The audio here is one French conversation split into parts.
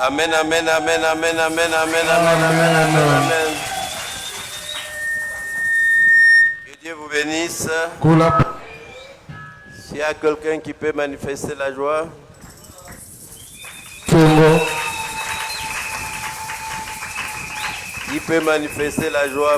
Amen, amen, amen, amen, amen, amen, amen, amen, amen, amen. Que Dieu vous bénisse. S'il y a quelqu'un qui peut manifester la joie. Il peut manifester la joie.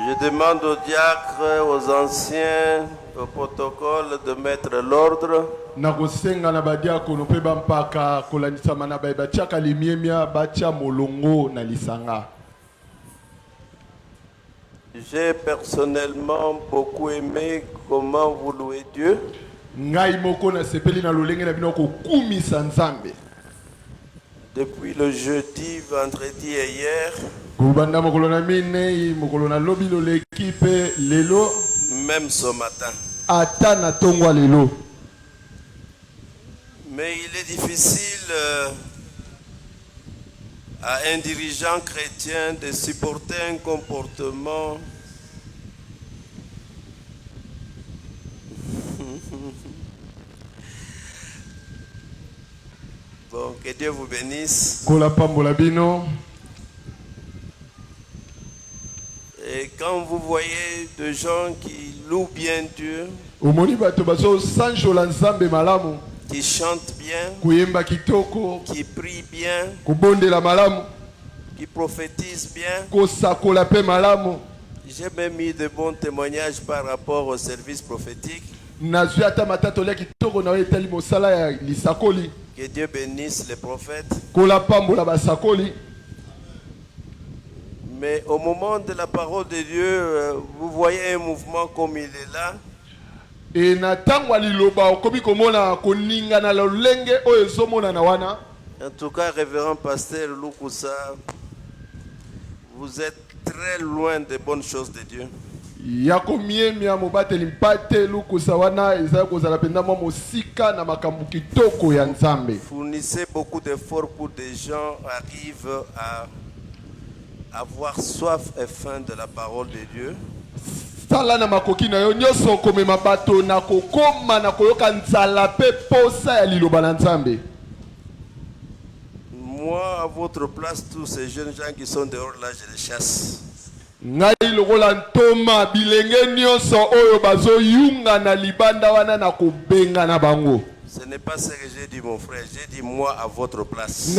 Je demande aux diacres, aux anciens, au protocole de mettre l'ordre. J'ai personnellement beaucoup aimé comment vous louez Dieu. Depuis le jeudi, vendredi et hier. Même ce matin. Mais il est difficile à un dirigeant chrétien de supporter un comportement bon, que Dieu vous bénisse. Et quand vous voyez des gens qui louent bien Dieu, qui chantent bien, qui prient bien, qui prophétisent bien, j'ai même mis de bons témoignages par rapport au service prophétique. Que Dieu bénisse les prophètes. Mais au moment de la parole de Dieu, vous voyez un mouvement comme il est là. En tout cas, révérend pasteur Lukusa, vous êtes très loin des bonnes choses de Dieu. Fournissez beaucoup d'efforts pour que des gens arrivent à avoir soif et faim de la parole de Dieu. Moi, à votre place, tous ces jeunes gens qui sont dehors là, je les chasse. Ce n'est pas ce que j'ai dit, mon frère. J'ai dit moi à votre place.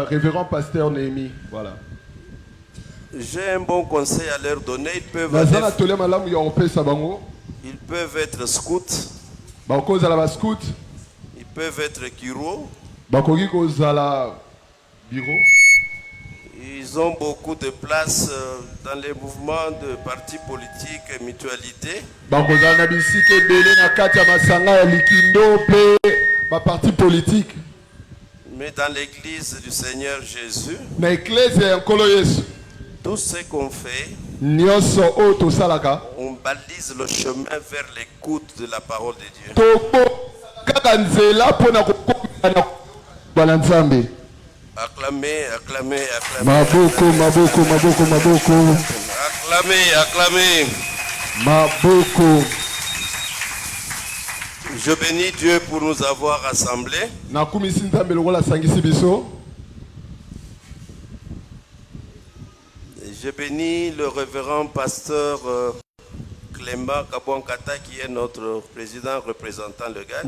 Révérend pasteur Néhémie. Voilà. J'ai un bon conseil à leur donner. Ils peuvent être scouts. Ils peuvent être kiro. Ils ont beaucoup de place dans les mouvements de partis politiques et mutualités. Mais dans l'église du Seigneur Jésus, tout ce qu'on fait, on balise le chemin vers l'écoute de la parole de Dieu. Acclamez, acclamez, acclamez. Acclamez, acclamez. Je bénis Dieu pour nous avoir rassemblés. Je bénis le révérend pasteur Clément Kabouankata qui est notre président représentant légal.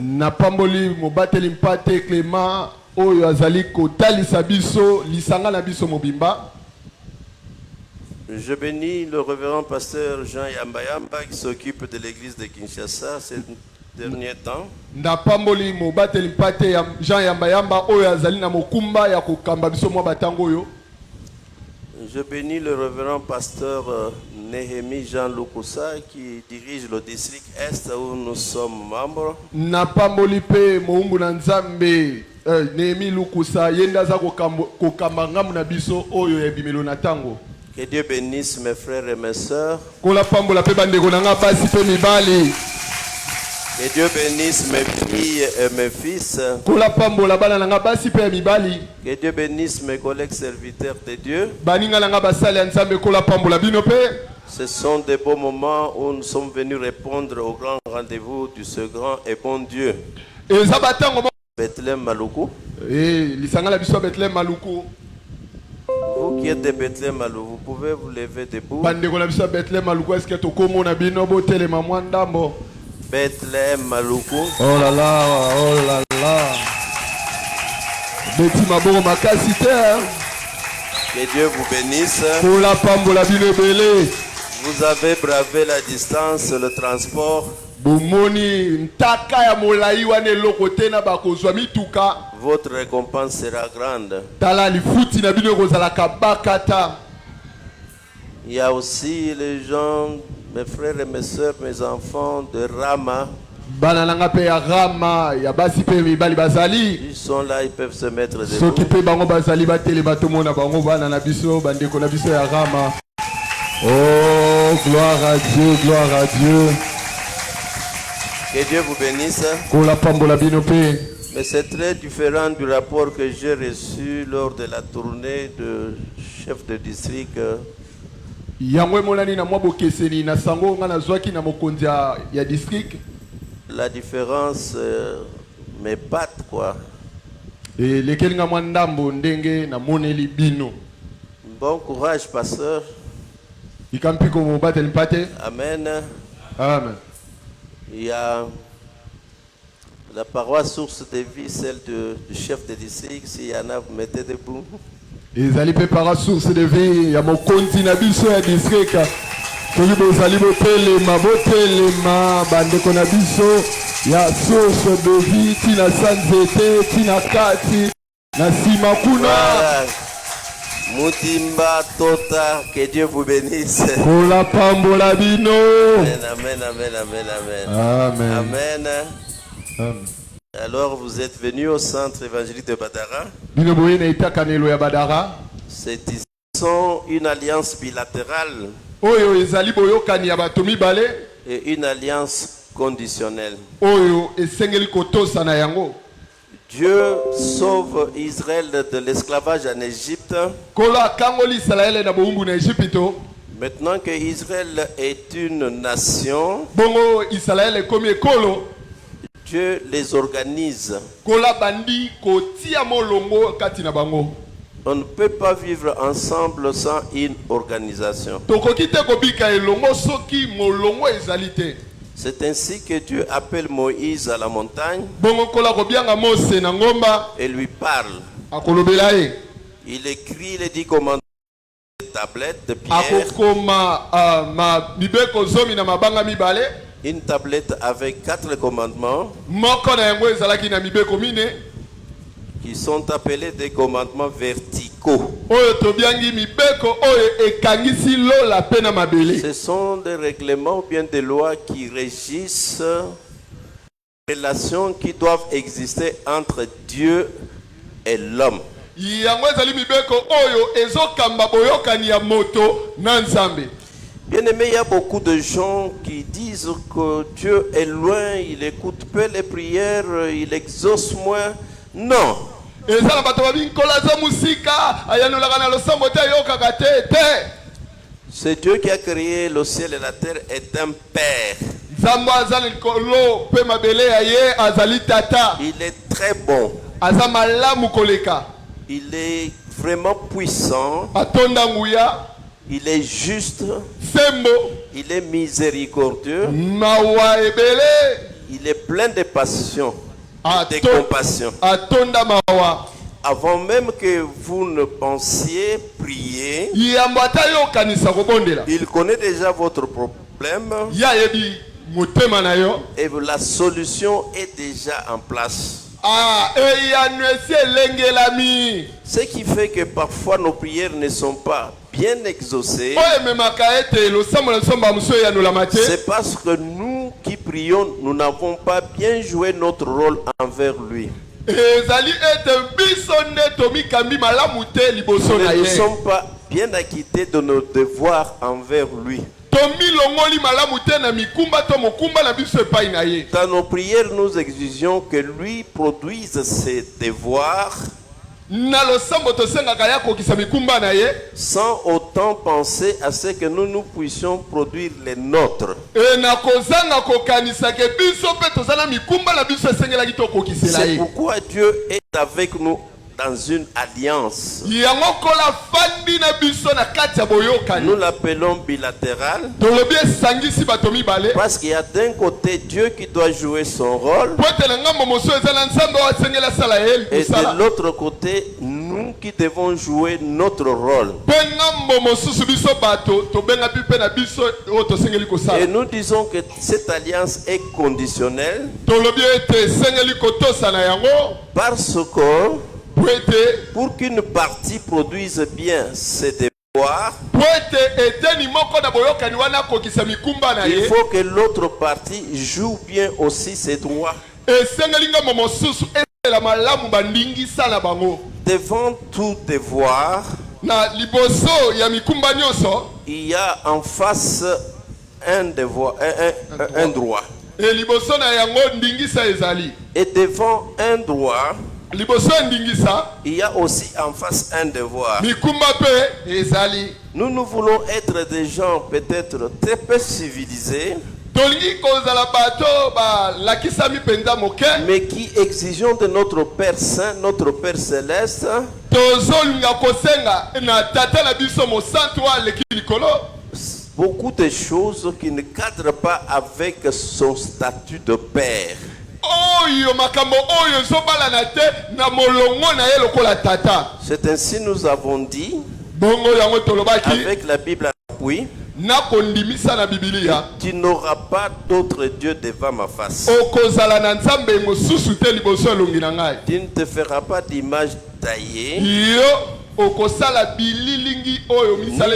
Je bénis le révérend pasteur Jean Yambayamba qui s'occupe de l'église de Kinshasa ces derniers temps. Je bénis le révérend pasteur Néhémie Jean Lukusa qui dirige le district Est où nous sommes membres. Que Dieu bénisse mes frères et mes sœurs. Que Dieu bénisse mes filles et mes fils. Que Dieu bénisse mes collègues serviteurs de Dieu. Ce sont des beaux moments où nous sommes venus répondre au grand rendez-vous de ce grand et bon Dieu. Bethléem Maluku. Vous qui êtes de Bethléem Maluku, vous pouvez vous lever debout. Bethléem Maluku. Oh là là, oh là là. Que Dieu vous bénisse. Vous avez bravé la distance, le transport. Votre récompense sera grande. Il y a aussi les gens, mes frères et mes soeurs, mes enfants de Rama. Ils sont là, ils peuvent se mettre debout. Oh, gloire à Dieu, gloire à Dieu. Que Dieu vous bénisse. Mais c'est très différent du rapport que j'ai reçu lors de la tournée de chef de district. La différence m'épate, quoi. Bon courage, pasteur. Amen. Amen. Il y a la paroisse source de vie, celle du chef de district. S'il y en a, vous mettez debout. Ils allaient préparer source de vie. Il y a mon continabisson à district. Il y a source de vie. Tina Sanzete, Tina Kati, Nasima Kuna. Mutimba Tota, que Dieu vous bénisse. Amen, amen, amen, amen, amen. Amen. Amen. Alors vous êtes venus au centre évangélique de Badara. C'est une alliance bilatérale et une alliance conditionnelle. Dieu sauve Israël de l'esclavage en Égypte. Maintenant que Israël est une nation, Dieu les organise. On ne peut pas vivre ensemble sans une organisation. C'est ainsi que Dieu appelle Moïse à la montagne et lui parle. Il écrit les 10 commandements de tablettes de pierre. Une tablette avec 4 commandements qui sont appelés des commandements verticaux. Ce sont des règlements ou bien des lois qui régissent les relations qui doivent exister entre Dieu et l'homme. Bien aimé, il y a beaucoup de gens qui disent que Dieu est loin, il écoute peu les prières, il exauce moins. Non. C'est Dieu qui a créé le ciel et la terre, est un Père. Il est très bon. Il est vraiment puissant. Il est juste. Il est miséricordieux. Il est plein de passion, de compassion. Avant même que vous ne pensiez prier, il connaît déjà votre problème. Et la solution est déjà en place. Ce qui fait que parfois nos prières ne sont pas bien exaucées. C'est parce que nous qui prions, nous n'avons pas bien joué notre rôle envers lui. Nous ne sommes pas bien acquittés de nos devoirs envers lui. Dans nos prières, nous exigeons que lui produise ses devoirs sans autant penser à ce que nous puissions produire les nôtres. C'est pourquoi Dieu est avec nous dans une alliance. Nous l'appelons bilatéral parce qu'il y a d'un côté Dieu qui doit jouer son rôle et de l'autre côté nous qui devons jouer notre rôle. Et nous disons que cette alliance est conditionnelle parce que pour qu'une partie produise bien ses devoirs, il faut que l'autre partie joue bien aussi ses droits. Devant tout devoir, il y a en face un devoir, un droit. Et devant un droit, il y a aussi en face un devoir. Nous voulons être des gens peut-être très peu civilisés, mais qui exigeons de notre Père Saint, notre Père Céleste, beaucoup de choses qui ne cadrent pas avec son statut de Père. C'est ainsi nous avons dit, avec la Bible à l'appui, tu n'auras pas d'autre Dieu devant ma face. Tu ne te feras pas d'image taillée, ni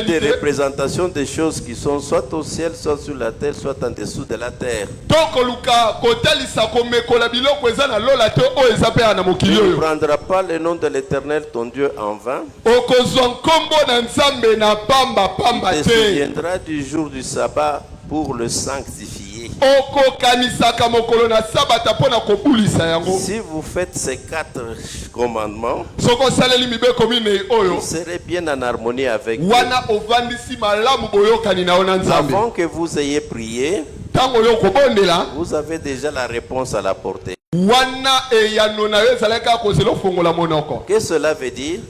des représentations des choses qui sont soit au ciel, soit sur la terre, soit en dessous de la terre. Tu ne prendras pas le nom de l'Éternel ton Dieu en vain. Tu te souviendras du jour du sabbat pour le sanctifier. Si vous faites ces 4 commandements, vous serez bien en harmonie avec Dieu. Avant que vous ayez prié, vous avez déjà la réponse à la portée. Qu'est-ce que cela veut dire?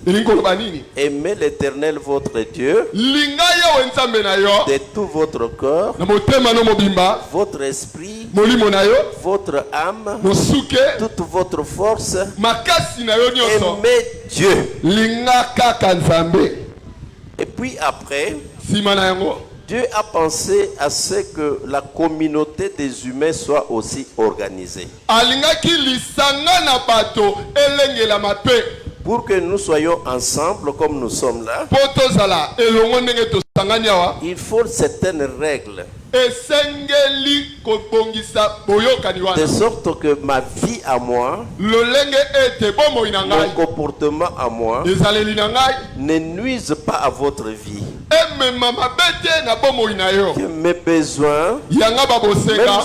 Aimez l'Éternel votre Dieu de tout votre corps, votre esprit, votre âme, toute votre force. Aimez Dieu. Et puis après, Dieu a pensé à ce que la communauté des humains soit aussi organisée. Pour que nous soyons ensemble comme nous sommes là, il faut certaines règles. De sorte que ma vie à moi, mon comportement à moi, ne nuise pas à votre vie. Que mes besoins, même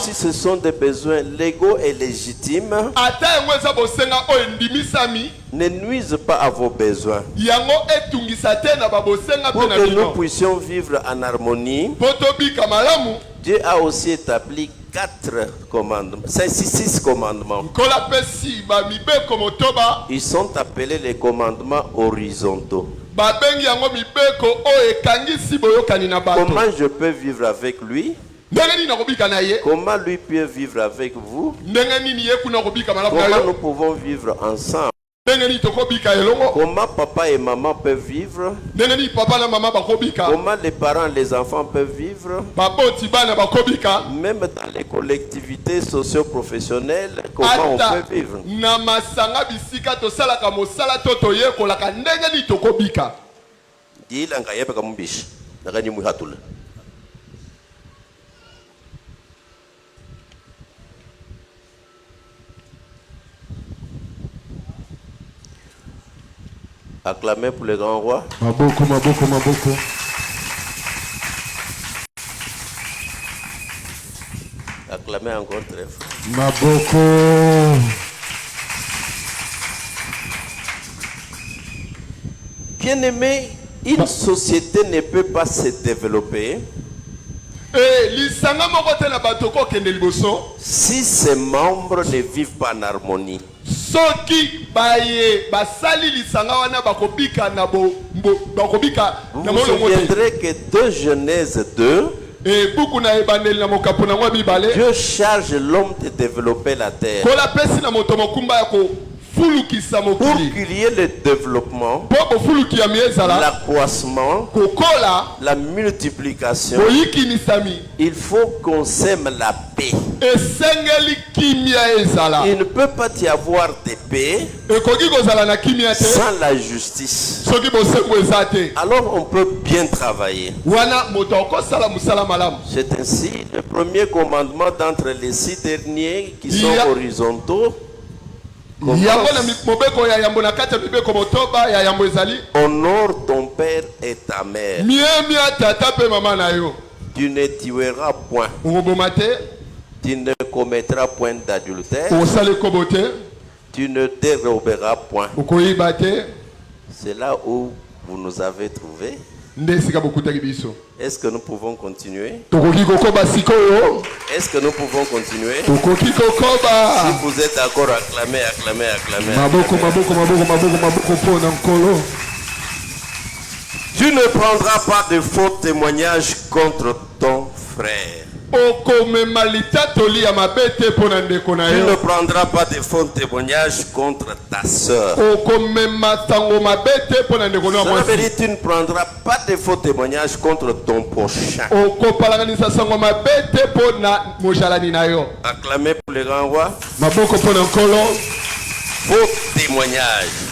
si ce sont des besoins légaux et légitimes, ne nuisent pas à vos besoins. Pour que nous puissions vivre en harmonie, Dieu a aussi établi 4 commandements, 6 commandements. Ils sont appelés les commandements horizontaux. Comment je peux vivre avec lui? Comment lui peut vivre avec vous? Comment nous pouvons vivre ensemble? Comment papa et maman peuvent vivre? Comment les parents et les enfants peuvent vivre? Même dans les collectivités socio-professionnelles, comment on peut vivre? Acclamez pour le grand roi. Maboko, maboko, maboko. Acclamez encore très fort. Maboko. Bien-aimé, une société ne peut pas se développer si ses membres ne vivent pas en harmonie. Vous vous souviendrez que 2 Genèse 2, Dieu charge l'homme de développer la terre. Pour qu'il y ait le développement, l'accroissement, la multiplication, il faut qu'on sème la paix. Il ne peut pas y avoir de paix sans la justice. Alors on peut bien travailler. C'est ainsi le premier commandement d'entre les 6 derniers qui sont horizontaux. Honore ton père et ta mère. Tu ne tueras point. Tu ne commettras point d'adultère. Tu ne déroberas point. C'est là où vous nous avez trouvés. Est-ce que nous pouvons continuer? Est-ce que nous pouvons continuer? Si vous êtes d'accord, acclamez, acclamez, acclamez. Tu ne prendras pas de faux témoignages contre ton frère. Tu ne prendras pas de faux témoignages contre ta soeur. Ça veut dire tu ne prendras pas de faux témoignages contre ton prochain. Acclamez pour les grands rois. Faux témoignages.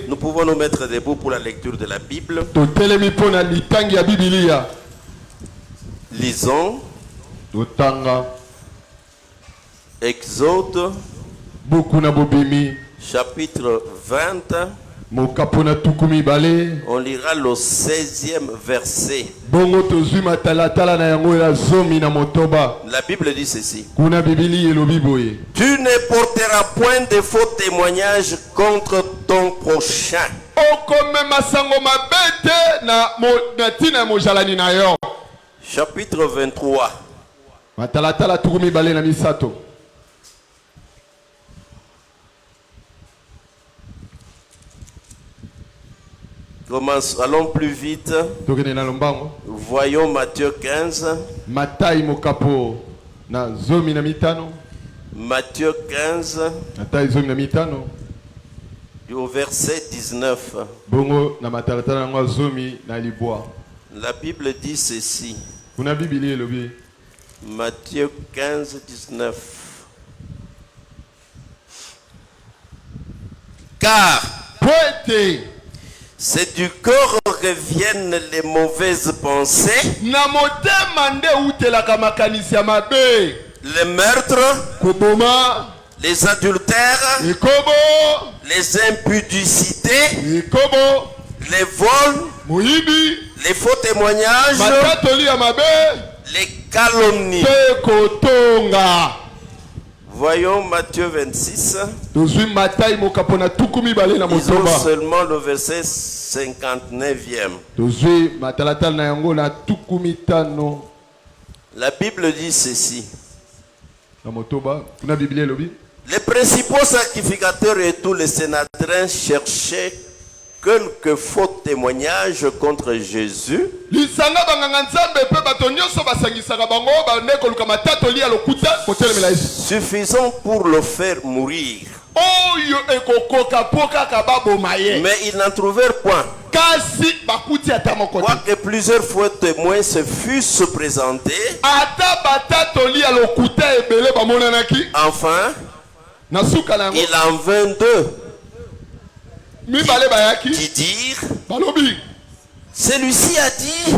Nous pouvons nous mettre debout pour la lecture de la Bible. Lisons Exode chapitre 20. On lira le 16e verset. La Bible dit ceci. Tu ne porteras point de faux témoignages contre ton prochain. Chapitre 23. Allons plus vite. Voyons Matthieu 15. Matthieu 15. Au verset 19. La Bible dit ceci. Matthieu 15, 19. Car c'est du corps que viennent les mauvaises pensées, les meurtres, les adultères, les impudicités, les vols, les faux témoignages, les calomnies. Voyons Matthieu 26. Lisons seulement le verset 59e. La Bible dit ceci. Les principaux sacrificateurs et tous les sénateurs cherchaient quelques faux témoignages contre Jésus, suffisant pour le faire mourir. Mais ils n'en trouvèrent point. Quoique plusieurs faux témoins se fussent présentés, enfin, il en vint 2 qui dirent, celui-ci a dit,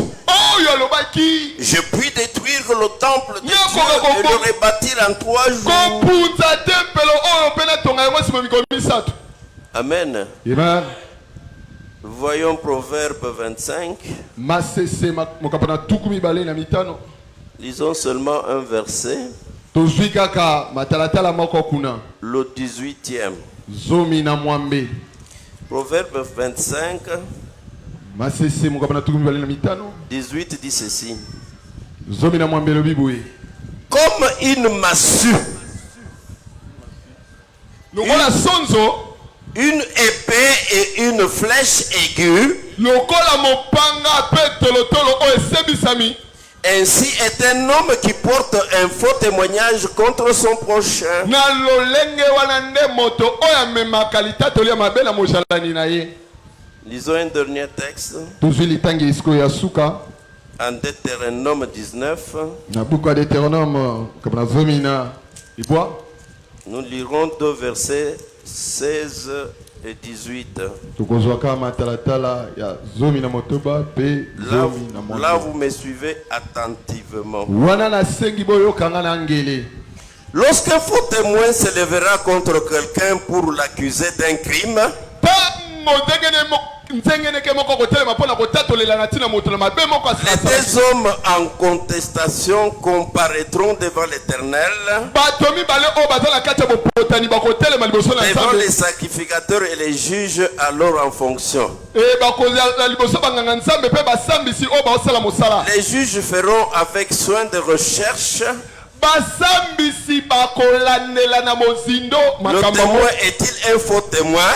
je puis détruire le temple de Dieu et le rebâtir en 3 jours. Amen. Voyons Proverbe 25. Lisons seulement un verset. Le 18e. Proverbe 25. 18 dit ceci. Comme une massue, une épée et une flèche aiguë, ainsi est un homme qui porte un faux témoignage contre son prochain. Lisons un dernier texte. En Deutéronome 19. Nous lirons deux versets 16 et 18. Là, vous me suivez attentivement. Lorsqu'un faux témoin se lèvera contre quelqu'un pour l'accuser d'un crime, les deux hommes en contestation comparaîtront devant l'Éternel, devant les sacrificateurs et les juges alors en fonction. Les juges feront avec soin de recherche. Le témoin est-il un faux témoin?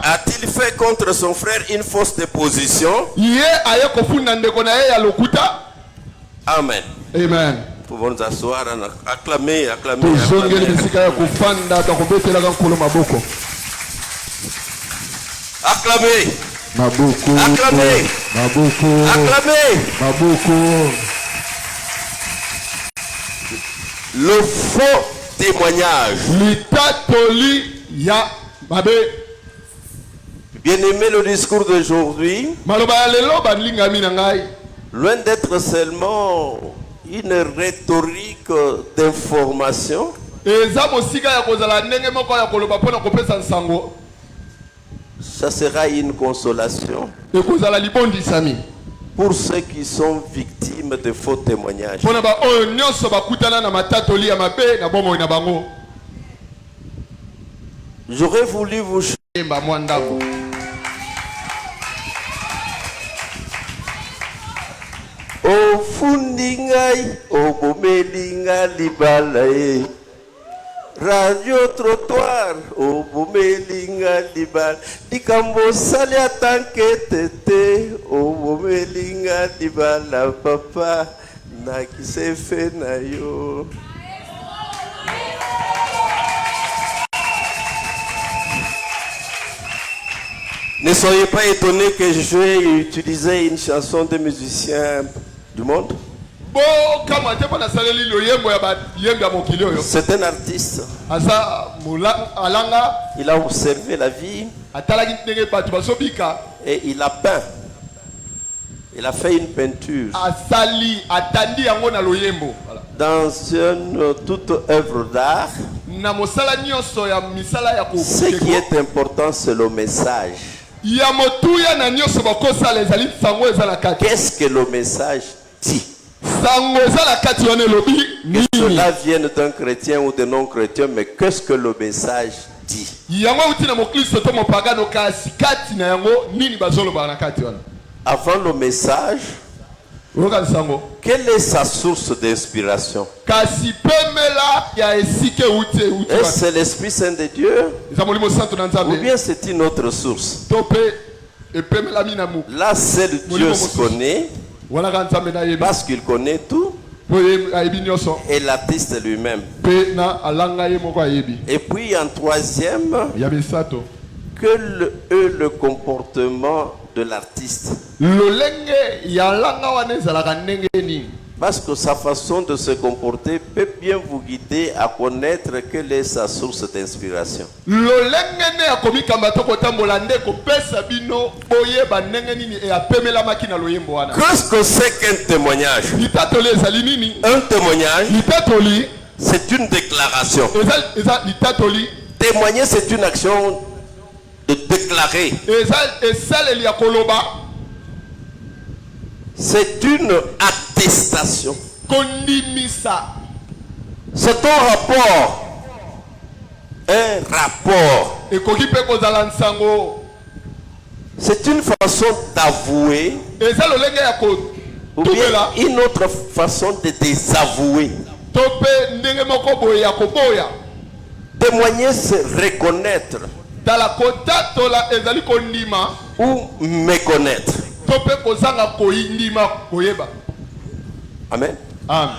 A-t-il fait contre son frère une fausse déposition? Amen. Amen. Pouvons nous asseoir, acclamer, acclamer. Acclamer. Acclamer. Acclamer. Le faux témoignage. Bien aimé, le discours d'aujourd'hui, loin d'être seulement une rhétorique d'information, ça sera une consolation pour ceux qui sont victimes de faux témoignages. J'aurais voulu vous O fundingai, o bomelinga libalae. Radio trottoir, o bomelinga libal. Dikambo salia tanke tete, o bomelinga libala papa. Na kisefe na yo. Ne soyez pas étonnés que je vais utiliser une chanson de musiciens du monde. C'est un artiste. Il a observé la vie et il a peint. Il a fait une peinture. Dans une toute œuvre d'art, ce qui est important, c'est le message. Qu'est-ce que le message dit? Que cela vienne d'un chrétien ou de non-chrétien, mais qu'est-ce que le message dit? Avant le message, quelle est sa source d'inspiration? Est-ce c'est l'Esprit Saint de Dieu? Ou bien c'est une autre source? Là, seul Dieu se connaît, parce qu'il connaît tout, et l'artiste lui-même. Et puis en troisième, quel est le comportement de l'artiste? Parce que sa façon de se comporter peut bien vous guider à connaître quelle est sa source d'inspiration. Qu'est-ce que c'est qu'un témoignage? Un témoignage, c'est une déclaration. Témoigner, c'est une action de déclarer. C'est une attestation. C'est un rapport. Un rapport. C'est une façon d'avouer. Ou bien une autre façon de désavouer. Témoigner, c'est reconnaître. Ou méconnaître. Amen. Amen.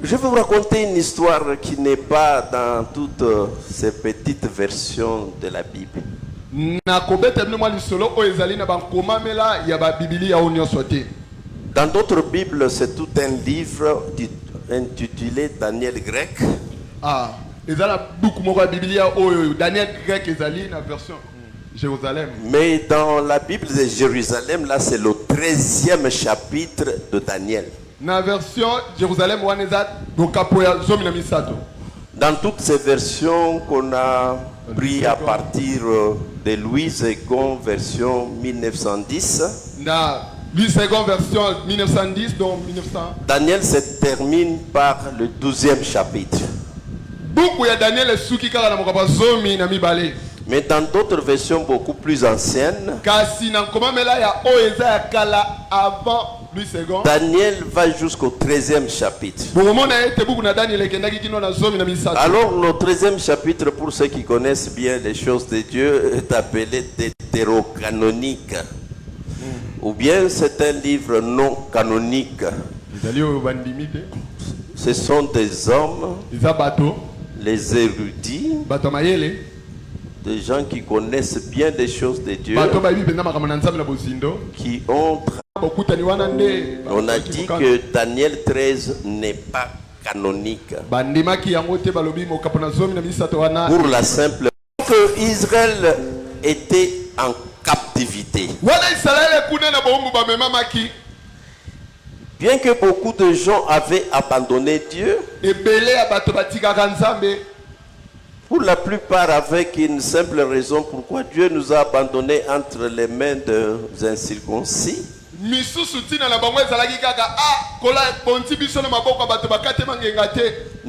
Je vais vous raconter une histoire qui n'est pas dans toutes ces petites versions de la Bible. Dans d'autres Bibles, c'est tout un livre intitulé Daniel grec. Jérusalem. Mais dans la Bible de Jérusalem, là, c'est le 13e chapitre de Daniel. Na version Jérusalem dans toutes ces versions qu'on a pris à partir de Louis II version 1910. Louis II version 1910 donc 1900. Daniel se termine par le 12e chapitre. Mais dans d'autres versions beaucoup plus anciennes, Daniel va jusqu'au 13e chapitre. Alors le 13e chapitre, pour ceux qui connaissent bien les choses de Dieu, est appelé deutérocanonique. Ou bien c'est un livre non canonique. Ce sont des hommes, les érudits, des gens qui connaissent bien les choses de Dieu, qui ont... On a dit que Daniel 13 n'est pas canonique. Pour la simple que Israël était en captivité. Bien que beaucoup de gens avaient abandonné Dieu, pour la plupart avec une simple raison pourquoi Dieu nous a abandonnés entre les mains des incirconcis. Mais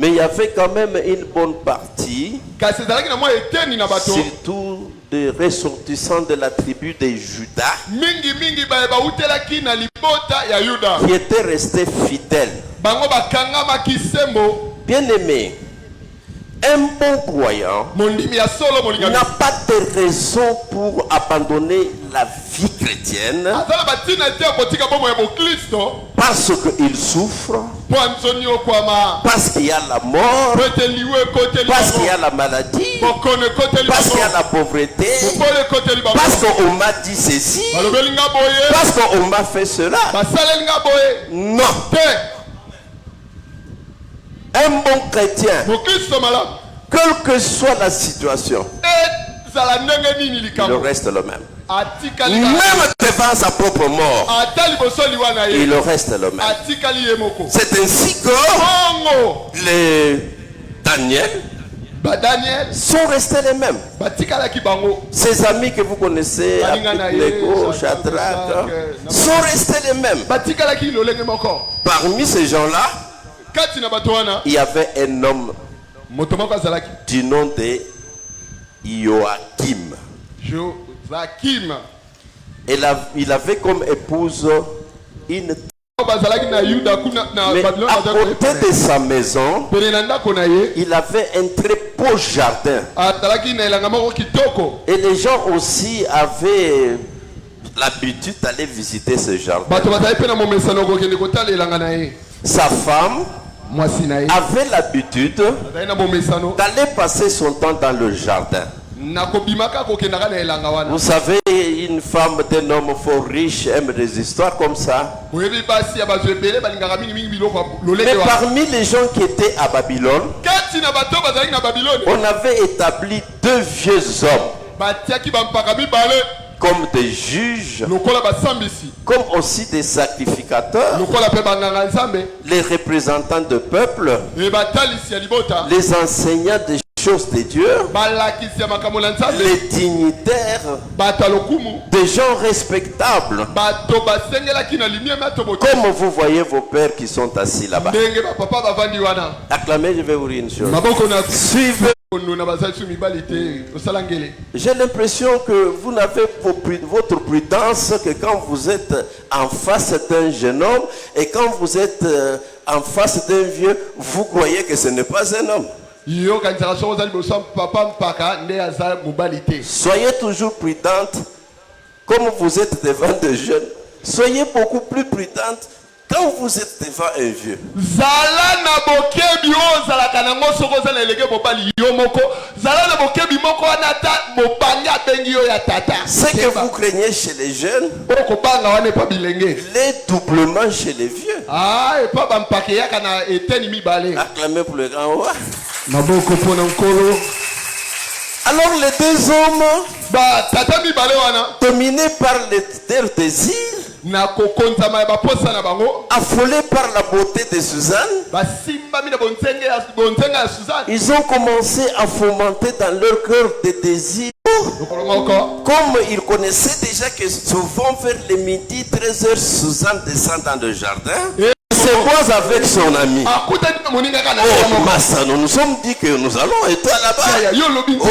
il y avait quand même une bonne partie, surtout des ressortissants de la tribu de Juda, qui étaient restés fidèles. Bien-aimés, un bon croyant n'a pas de raison pour abandonner la vie chrétienne parce qu'il souffre, parce qu'il y a la mort, parce qu'il y a la maladie, parce qu'il y a la pauvreté, parce qu'on m'a dit ceci, parce qu'on m'a fait cela. Non. Un bon chrétien, quelle que soit la situation, il reste le même. Même devant sa propre mort, il reste le même. C'est ainsi que les Daniel sont restés les mêmes. Ces amis que vous connaissez, Abednego, Shadrach, sont restés les mêmes. Parmi ces gens-là, il y avait un homme du nom de Joachim. Il avait comme épouse une... Mais à côté de sa maison, il avait un très beau jardin. Et les gens aussi avaient l'habitude d'aller visiter ce jardin. Sa femme avait l'habitude d'aller passer son temps dans le jardin. Vous savez, une femme d'un homme fort riche aime des histoires comme ça. Mais parmi les gens qui étaient à Babylone, on avait établi deux vieux hommes comme des juges, comme aussi des sacrificateurs, les représentants du peuple, les enseignants des choses de Dieu, les dignitaires, des gens respectables. Comme vous voyez vos pères qui sont assis là-bas. Acclamez, je vais vous dire une chose. Suivez. J'ai l'impression que vous n'avez votre prudence que quand vous êtes en face d'un jeune homme et quand vous êtes en face d'un vieux, vous croyez que ce n'est pas un homme. Soyez toujours prudente. Comme vous êtes devant des jeunes, soyez beaucoup plus prudente quand vous êtes devant un vieux. Ce que vous craignez chez les jeunes, l'est doublement chez les vieux. Acclamez pour le grand roi. Alors les deux hommes, dominés par leurs désirs, affolés par la beauté de Suzanne, ils ont commencé à fomenter dans leur cœur des désirs. Comme ils connaissaient déjà que souvent vers le midi, 13h, Suzanne descend dans le jardin. Se croise avec son ami. Oh Massa, nous nous sommes dit que nous allons et toi là-bas. Oh,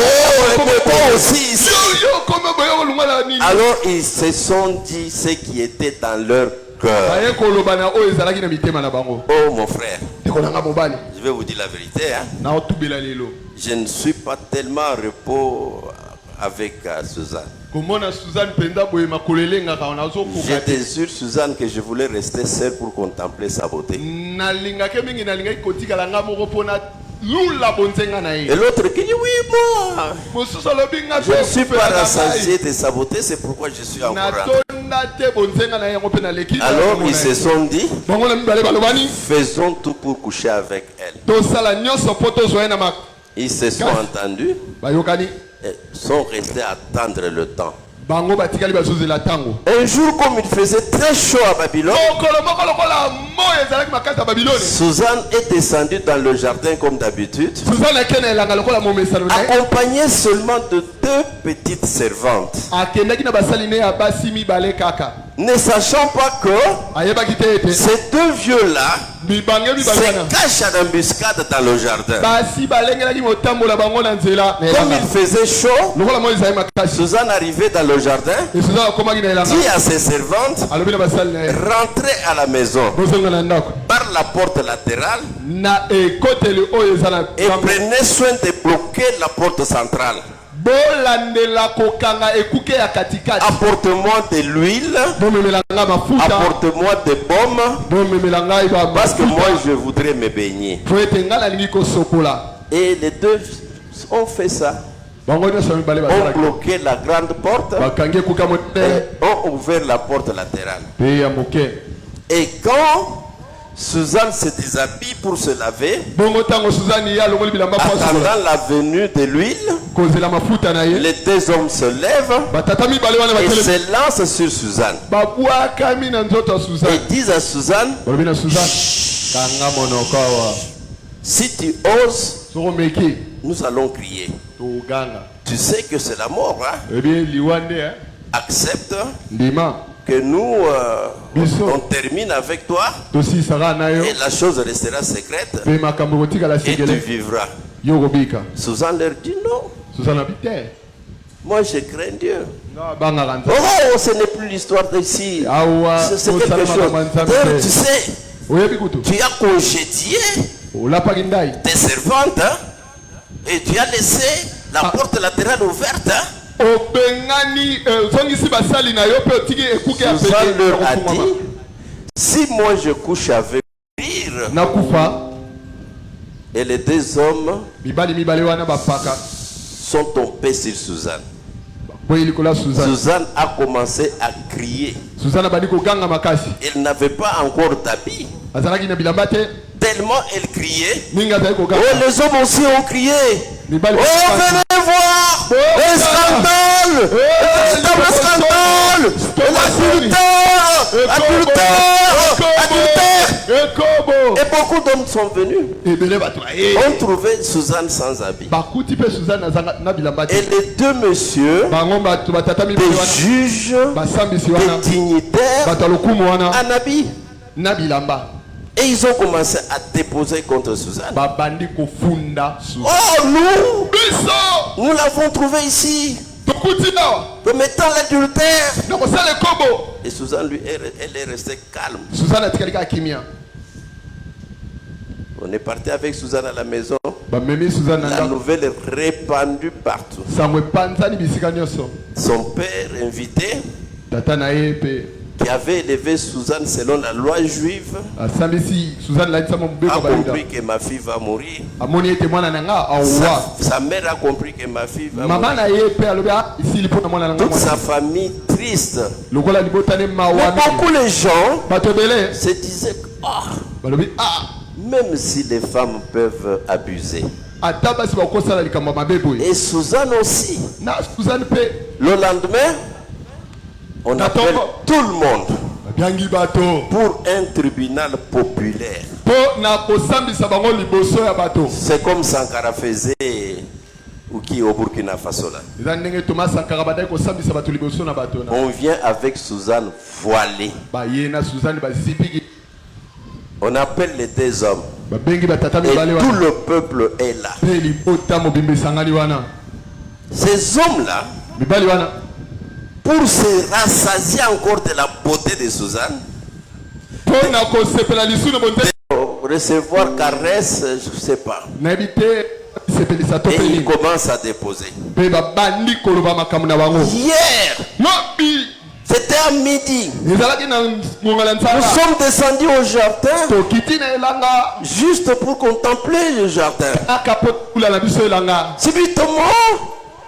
et toi aussi ici. Alors ils se sont dit ce qui était dans leur cœur. Oh mon frère, je vais vous dire la vérité. Je ne suis pas tellement en repos avec Suzanne. Je désire Suzanne que je voulais rester seule pour contempler sa beauté. Et l'autre qui dit oui, moi je ne suis pas rassasié de sa beauté, c'est pourquoi je suis encouragé. Alors ils se sont dit, faisons tout pour coucher avec elle. Ils se sont entendus et sont restés à attendre le temps. Un jour, comme il faisait très chaud à Babylone, Suzanne est descendue dans le jardin comme d'habitude, accompagnée seulement de deux petites servantes. Ne sachant pas que ces deux vieux-là se cachent à l'embuscade dans le jardin. Comme il faisait chaud, Suzanne arrivait dans le jardin, dit à ses servantes, rentrez à la maison par la porte latérale et prenez soin de bloquer la porte centrale. Apporte-moi de l'huile, apporte-moi des baumes, parce que moi je voudrais me baigner. Et les deux ont fait ça. Ont bloqué la grande porte et ont ouvert la porte latérale. Et quand Suzanne se déshabille pour se laver, attendant la venue de l'huile, les deux hommes se lèvent et se lancent sur Suzanne. Et disent à Suzanne, si tu oses, nous allons crier. Tu sais que c'est la mort, hein? Accepte que nous on termine avec toi et la chose restera secrète et tu vivras. Suzanne leur dit non. Moi je crains Dieu. Oh, ce n'est plus l'histoire d'ici. C'est quelque chose. Tu sais, tu as congédié tes servantes, hein, et tu as laissé la porte latérale ouverte. Hein. Suzanne leur a dit, si moi je couche avec rire, et les deux hommes sont tombés sur Suzanne. Suzanne a commencé à crier. Elle n'avait pas encore d'habits. Tellement elle criait. Oh, les hommes aussi ont crié. Oh, venez voir le scandale, le scandale, l'adultère. Et beaucoup d'hommes sont venus. On trouvait Suzanne sans habit. Et les deux messieurs, des juges, des dignitaires, en habit. Et ils ont commencé à déposer contre Suzanne. Oh, nous l'avons trouvé ici, commettant l'adultère. Et Suzanne, lui, elle est restée calme. On est parti avec Suzanne à la maison. La nouvelle est répandue partout. Son père invité, qui avait élevé Suzanne selon la loi juive, a compris que ma fille va mourir. Sa mère a compris que ma fille va mourir. Toute sa famille triste. Mais beaucoup les gens se disaient, même si les femmes peuvent abuser. Et Suzanne aussi. Le lendemain, on appelle tout le monde pour un tribunal populaire. C'est comme Sankara faisait au Burkina Faso. On vient avec Suzanne voilée. On appelle les deux hommes. Et tout le peuple est là. Ces hommes-là, pour se rassasier encore de la beauté de Suzanne, recevoir caresses, je ne sais pas. Et il commence à déposer. Hier, c'était à midi. Nous sommes descendus au jardin juste pour contempler le jardin. Subitement,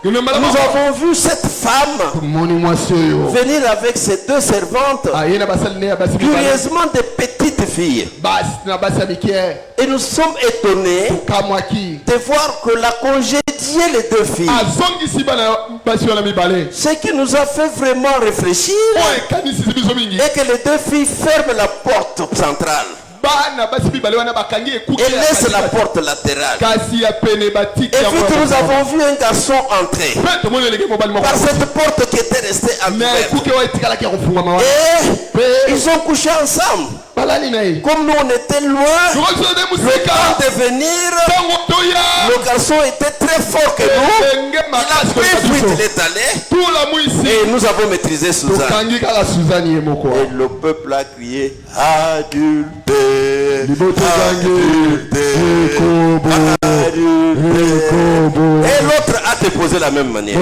nous avons vu cette femme venir avec ses deux servantes, curieusement des petites filles. Et nous sommes étonnés de voir que la congédié les deux filles. Ce qui nous a fait vraiment réfléchir est que les deux filles ferment la porte centrale et laissent la porte latérale. Et vu que nous avons vu un garçon entrer par cette porte qui était restée ouverte, et ils ont couché ensemble. Comme nous on était loin, le temps de venir, le garçon était très fort que nous. Il a pris fuite, il est allé. Et nous avons maîtrisé Suzanne. Et le peuple a crié adultère, et l'autre a déposé la même manière.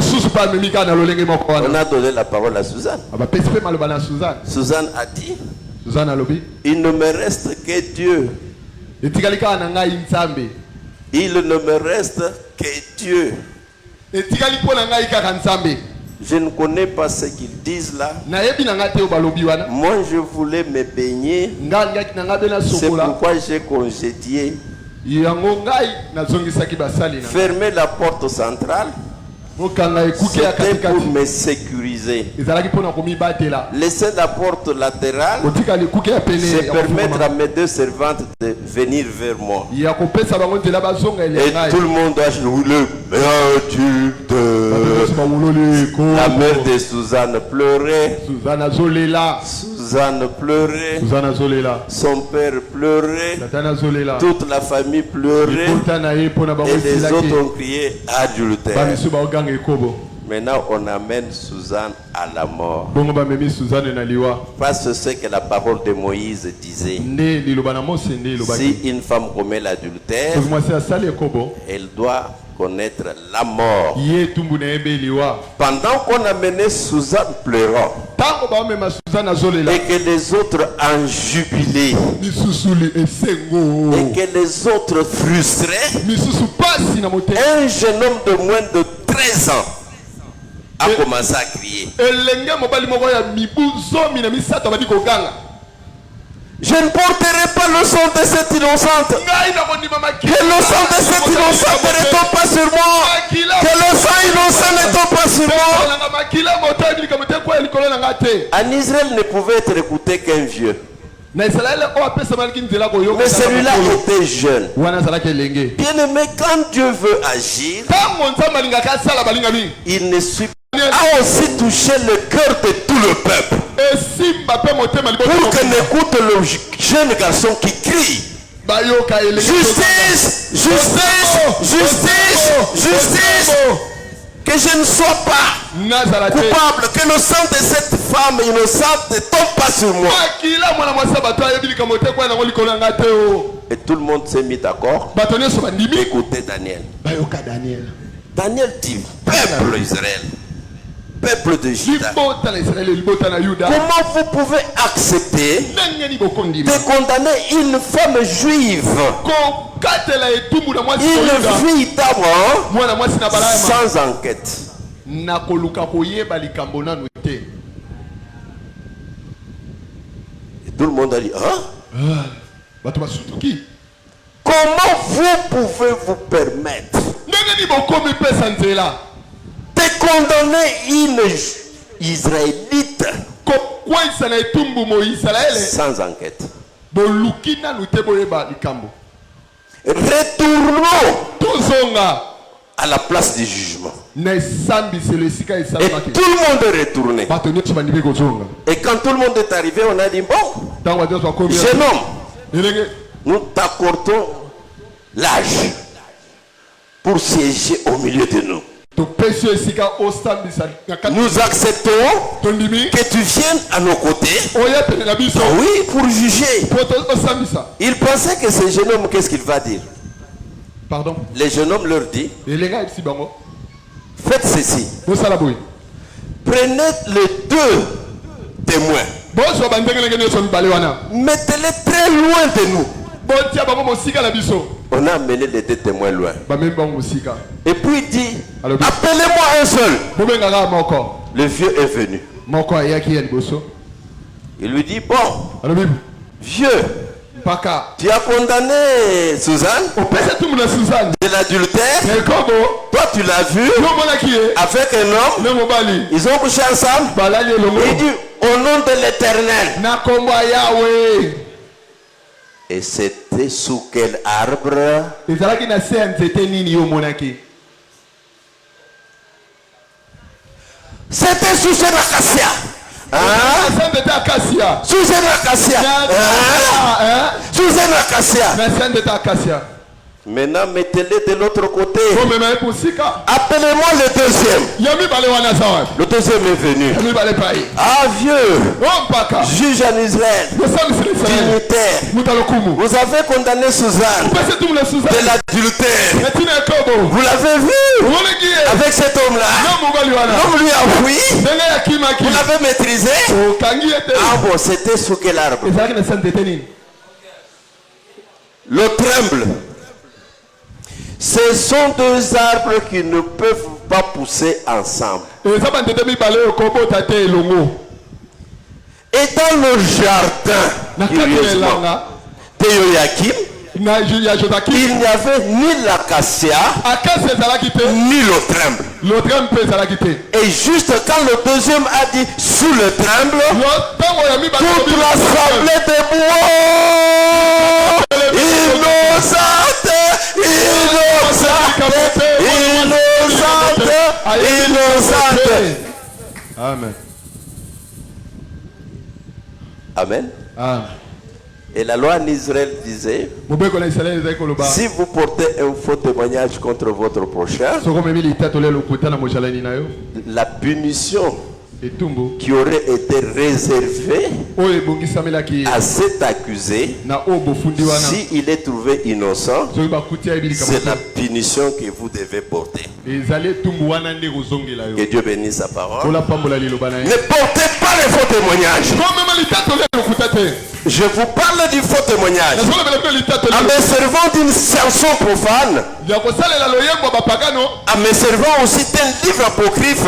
On a donné la parole à Suzanne. Suzanne a dit, il ne me reste que Dieu. Il ne me reste que Dieu. Je ne connais pas ce qu'ils disent là. Moi je voulais me baigner. C'est pourquoi j'ai congédié. Fermer la porte centrale. C'était pour me sécuriser. Laisser la porte latérale, c'est permettre à mes deux servantes de venir vers moi. Et tout le monde a joué. La mère de Suzanne pleurait. Suzanne pleurait. Son père pleurait. Toute la famille pleurait. Et les autres ont crié adultère. Maintenant, on amène Suzanne à la mort. Parce que c'est que la parole de Moïse disait. Si une femme commet l'adultère, elle doit connaître la mort. Pendant qu'on amenait Suzanne pleurant, et que les autres en jubilaient, et que les autres frustrés, un jeune homme de moins de 13 ans a commencé à crier. Je ne porterai pas le sang de cette innocente. Que le sang de cette innocente ne tombe pas sur moi. Que le sang innocent ne tombe pas sur moi. En Israël ne pouvait être écouté qu'un vieux. Mais celui-là était jeune. Bien-aimé, quand Dieu veut agir, il ne suit pas. A aussi touché le cœur de tout le peuple. Pour qu'on écoute le jeune garçon qui crie. Justice, justice, justice, justice. Que je ne sois pas coupable, que le sang de cette femme innocente ne tombe pas sur moi. Et tout le monde s'est mis d'accord. Écoutez Daniel. Daniel dit, peuple Israël, peuple de Juda, comment vous pouvez accepter de condamner une femme juive, une fille d'Abraham, sans enquête? Et tout le monde a dit, hein? Comment vous pouvez vous permettre de condamner une Israélite sans enquête? Retournons à la place du jugement. Et tout le monde est retourné. Et quand tout le monde est arrivé, on a dit, bon, jeune homme, nous t'accordons l'âge pour siéger au milieu de nous. Nous acceptons que tu viennes à nos côtés. Oui, pour juger. Il pensait que ce jeune homme, qu'est-ce qu'il va dire? Pardon? Le jeune homme leur dit, faites ceci. Prenez les deux témoins. Mettez-les très loin de nous. On a amené les deux témoins loin. Et puis il dit, appelez-moi un seul. Le vieux est venu. Il lui dit, bon, vieux, tu as condamné Suzanne de l'adultère. Toi tu l'as vu avec un homme. Ils ont couché ensemble. Il dit, au nom de l'Éternel. Et c'était sous quel arbre? C'était sous un acacia. Sous un acacia. Sous un acacia. Maintenant, mettez-les de l'autre côté. Appelez-moi le deuxième. Le deuxième est venu. Ah, vieux, juge en Israël, dignitaire, vous avez condamné Suzanne de l'adultère. Vous l'avez vu avec cet homme-là. L'homme lui a fui. Vous l'avez maîtrisé. Ah bon, c'était sous quel arbre? Le tremble. Ce sont deux arbres qui ne peuvent pas pousser ensemble. Et dans le jardin de Joachim, il n'y avait ni l'acacia, ni le tremble. Et juste quand le deuxième a dit sous le tremble, toute l'assemblée de bois, innocente, innocente. Amen. Amen. Amen. Et la loi en Israël disait, si vous portez un faux témoignage contre votre prochain, la punition qui aurait été réservée à cet accusé, s'il est trouvé innocent, c'est la punition que vous devez porter. Que Dieu bénisse sa parole. Ne portez pas les faux témoignages. Je vous parle du faux témoignage. En me servant d'une chanson profane, en me servant aussi d'un livre apocryphe,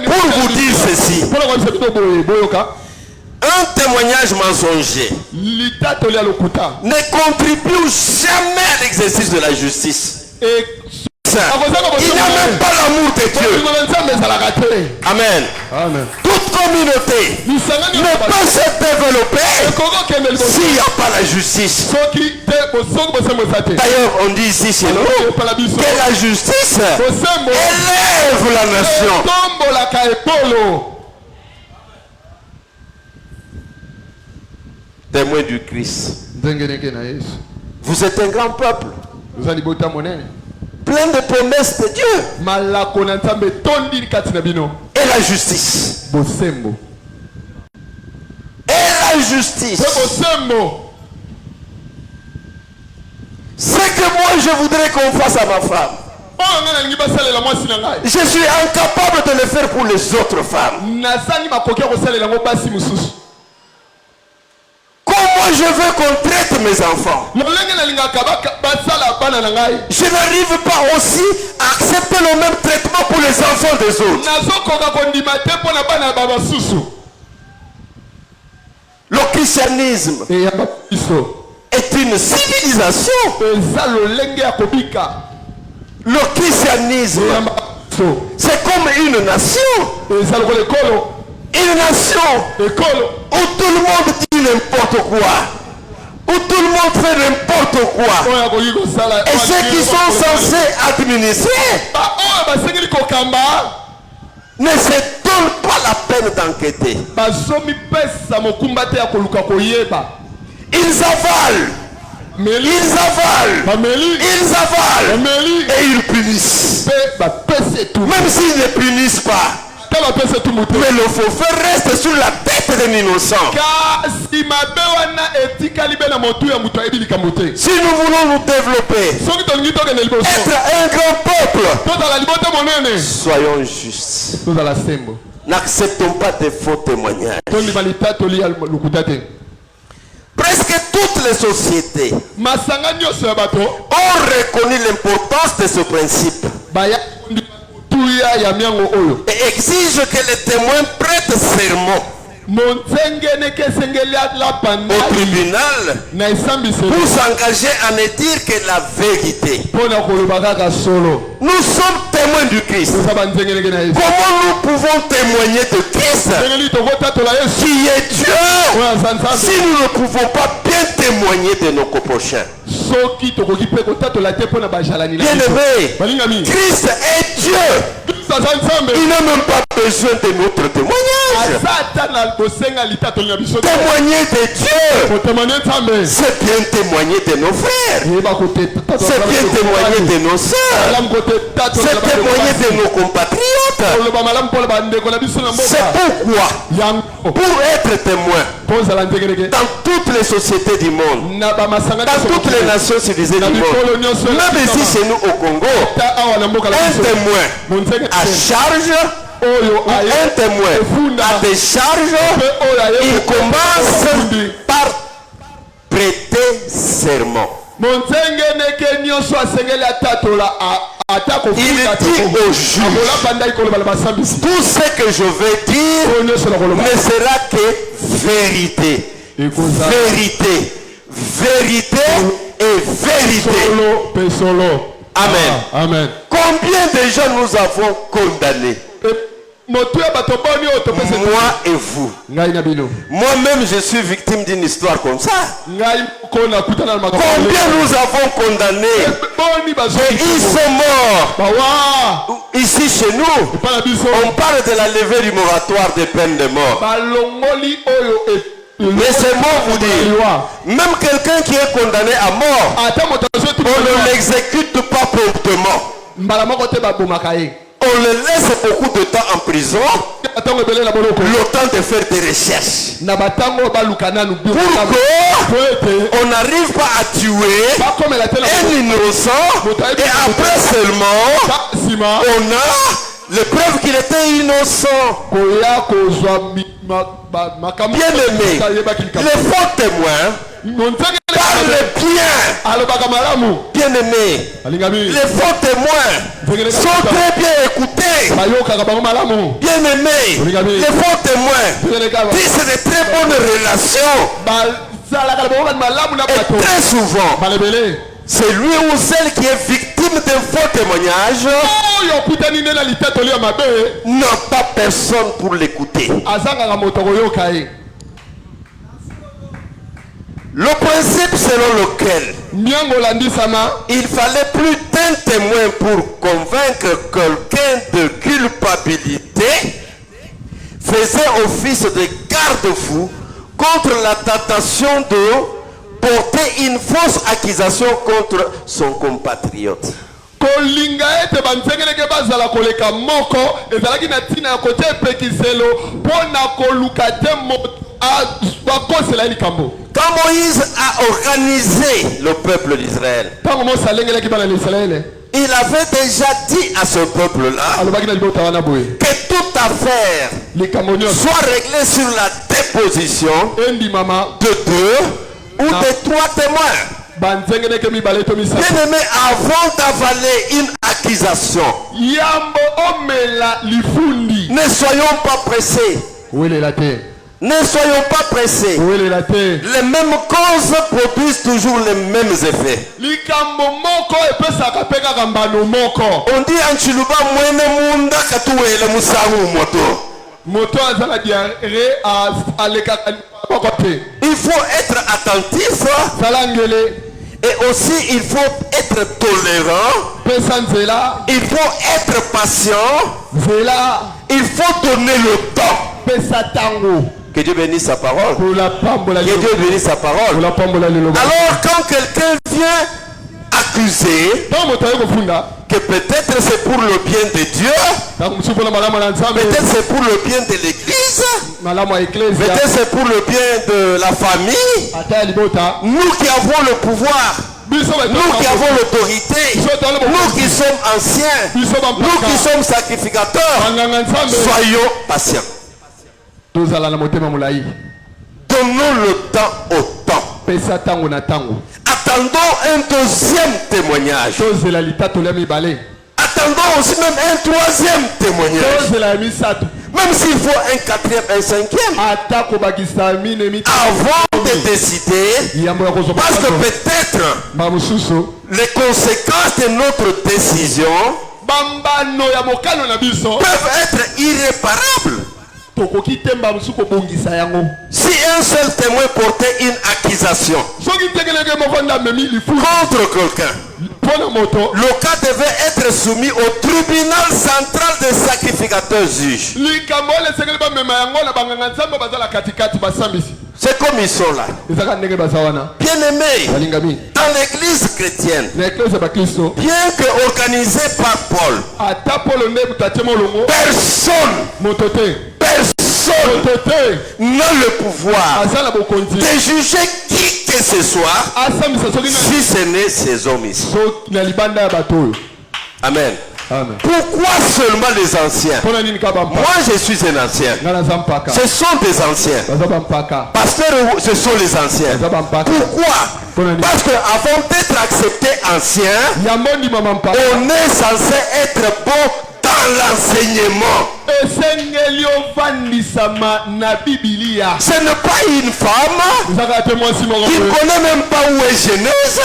pour vous dire ceci. Un témoignage mensonger ne contribue jamais à l'exercice de la justice. Il n'y a même pas l'amour de Dieu. Amen. Toute communauté ne peut se développer s'il n'y a pas la justice. D'ailleurs, on dit ici chez nous que la justice élève la nation. Témoin du Christ. Vous êtes un grand peuple. Plein de promesses de Dieu. Et la justice. Et la justice. Ce que moi je voudrais qu'on fasse à ma femme, je suis incapable de le faire pour les autres femmes. Comment je veux qu'on traite mes enfants? Je n'arrive pas aussi à accepter le même traitement pour les enfants des autres. Le christianisme est une civilisation. Le christianisme, c'est comme une nation. Une nation où tout le monde dit n'importe quoi, où tout le monde fait n'importe quoi, et ceux qui sont censés administrer ne se donnent pas la peine d'enquêter. Ils avalent, ils avalent et ils punissent. Même s'ils ne punissent pas, mais le faux fait reste sur la tête d'un innocent. Si nous voulons nous développer, être un grand peuple, soyons justes. N'acceptons pas de faux témoignages. Presque toutes les sociétés ont reconnu l'importance de ce principe et exige que les témoins prêtent serment au tribunal pour s'engager à ne dire que la vérité. Nous sommes témoins du Christ. Comment nous pouvons témoigner de Christ qui est Dieu si nous ne pouvons pas bien témoigner de nos prochains? Bien-aimé, Christ est Dieu. Il n'a même pas besoin de notre témoignage. Témoigner de Dieu, c'est bien témoigner de nos frères, c'est bien témoigner de nos sœurs, c'est témoigner de nos compatriotes. C'est pourquoi, pour être témoin dans toutes les sociétés du monde, dans toutes les nations civilisées du monde, même ici chez nous au Congo, un témoin à charge ou un témoin à décharge, il commence par prêter serment. Il dit au juge, tout ce que je vais dire ne sera que vérité. Vérité. Vérité et vérité. Amen. Amen. Combien de gens nous avons condamnés? Moi et vous. Moi-même, je suis victime d'une histoire comme ça. Combien nous avons condamnés et ils sont morts. Ici chez nous, on parle de la levée du moratoire des peines de mort. Laissez-moi vous dire, même quelqu'un qui est condamné à mort, on ne l'exécute pas promptement. On le laisse beaucoup de temps en prison, le temps de faire des recherches. Pourquoi on n'arrive pas à tuer un innocent et après seulement on a les preuves qu'il était innocent. Bien aimé, les faux témoins parlent bien. Bien aimé, les faux témoins sont très bien écoutés. Bien aimé, les faux témoins disent de très bonnes relations. Et très souvent, c'est lui ou celle qui est victime victimes d'un faux témoignage n'a pas personne pour l'écouter. Le principe selon lequel il fallait plus d'un témoin pour convaincre quelqu'un de culpabilité faisait office de garde-fou contre la tentation de porter une fausse accusation contre son compatriote. Quand Moïse a organisé le peuple d'Israël, il avait déjà dit à ce peuple-là que toute affaire soit réglée sur la déposition de 2 ou de 3 témoins. Bien-aimé, avant d'avaler une accusation, ne soyons pas pressés. Ne soyons pas pressés. Les mêmes causes produisent toujours les mêmes effets. On dit en Chiluba, il faut être attentif. Et aussi il faut être tolérant. Il faut être patient. Il faut donner le temps. Que Dieu bénisse sa parole. Que Dieu bénisse sa parole. Alors quand quelqu'un vient accuser que peut-être c'est pour le bien de Dieu, peut-être c'est pour le bien de l'église, peut-être c'est pour le bien de la famille, nous qui avons le pouvoir, nous qui avons l'autorité, nous qui sommes anciens, nous qui sommes sacrificateurs, soyons patients. Donnons le temps au temps. Attendons un deuxième témoignage. Attendons aussi même un troisième témoignage. Même s'il faut un quatrième, un cinquième. Avant de décider, parce que peut-être les conséquences de notre décision peuvent être irréparables. Si un seul témoin portait une accusation contre quelqu'un, le cas devait être soumis au tribunal central des sacrificateurs juges. C'est comme ils sont là. Bien-aimés, dans l'église chrétienne, bien que organisée par Paul, personne n'a le pouvoir de juger qui que ce soit si ce n'est ces hommes ici. Amen. Pourquoi seulement les anciens? Moi je suis un ancien. Ce sont des anciens. Pasteur, ce sont les anciens. Pourquoi? Parce qu'avant d'être accepté ancien, on est censé être bon dans l'enseignement. Ce n'est pas une femme qui ne connaît même pas où est Genèse,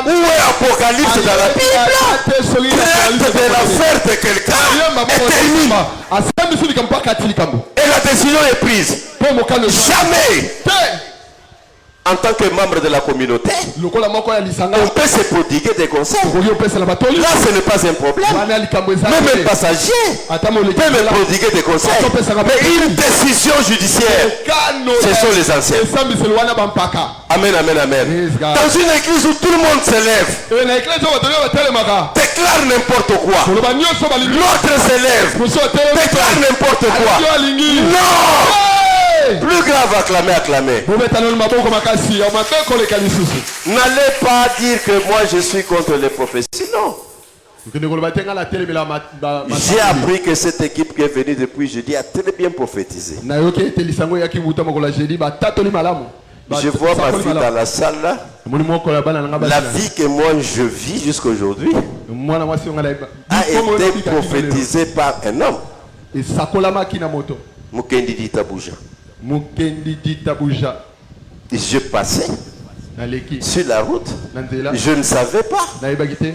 où est Apocalypse dans la Bible, traite de l'affaire de quelqu'un et termine. Et la décision est prise. Jamais. En tant que membre de la communauté, on peut se prodiguer des conseils. Là, ce n'est pas un problème. Même un passager peut me prodiguer des conseils. Mais une décision judiciaire, ce sont les anciens. Amen, amen, amen. Dans une église où tout le monde s'élève, déclare n'importe quoi. L'autre s'élève, déclare n'importe quoi. Non! Plus grave, acclamer. N'allez pas dire que moi je suis contre les prophéties. Non. J'ai appris que cette équipe qui est venue depuis jeudi a très bien prophétisé. Je vois ma fille dans la salle là. La vie que moi je vis jusqu'à aujourd'hui a été prophétisée par un homme. Mukendi Dita Bouja. Je passais sur la route. Je ne savais pas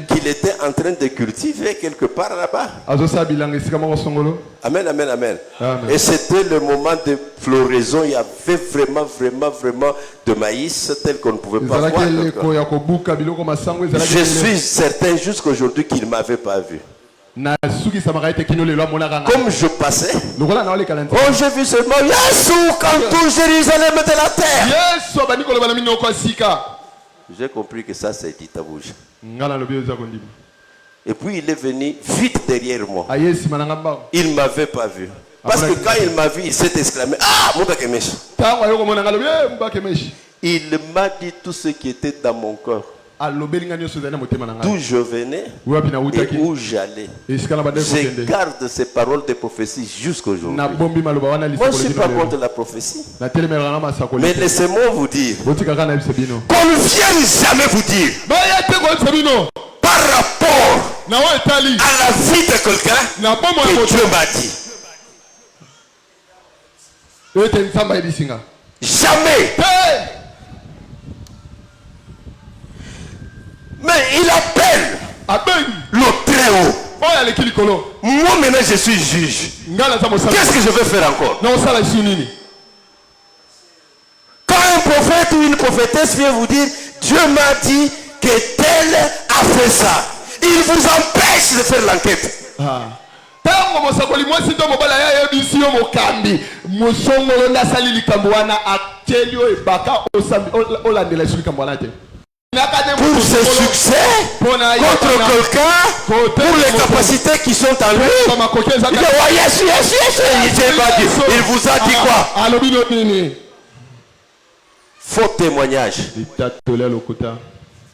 qu'il était en train de cultiver quelque part là-bas. Amen, amen, amen. Et c'était le moment de floraison. Il y avait vraiment de maïs tel qu'on ne pouvait pas voir. Je suis certain jusqu'aujourd'hui qu'il ne m'avait pas vu. Comme je passais, oh, j'ai vu seulement Yeshua quand tout Jérusalem de la terre. J'ai compris que ça c'est dit à bouche. Et puis il est venu vite derrière moi. Il ne m'avait pas vu. Parce que quand il m'a vu, il s'est exclamé, ah, Moubakemesh. Il m'a dit tout ce qui était dans mon cœur. D'où je venais et où j'allais. Je garde ces paroles de prophétie jusqu'aujourd'hui. Moi je ne suis pas contre la prophétie. Mais laissez-moi vous dire qu'on ne vienne jamais vous dire par rapport à la vie de quelqu'un que Dieu m'a dit. Jamais. Mais il appelle le très haut. Moi maintenant je suis juge. Qu'est-ce que je vais faire encore? Quand un prophète ou une prophétesse vient vous dire, Dieu m'a dit que tel a fait ça, il vous empêche de faire l'enquête. Pour ses succès, contre quelqu'un, pour les capacités qui sont en lui, il dit, oh, yes, il vous a dit quoi? Faux témoignages.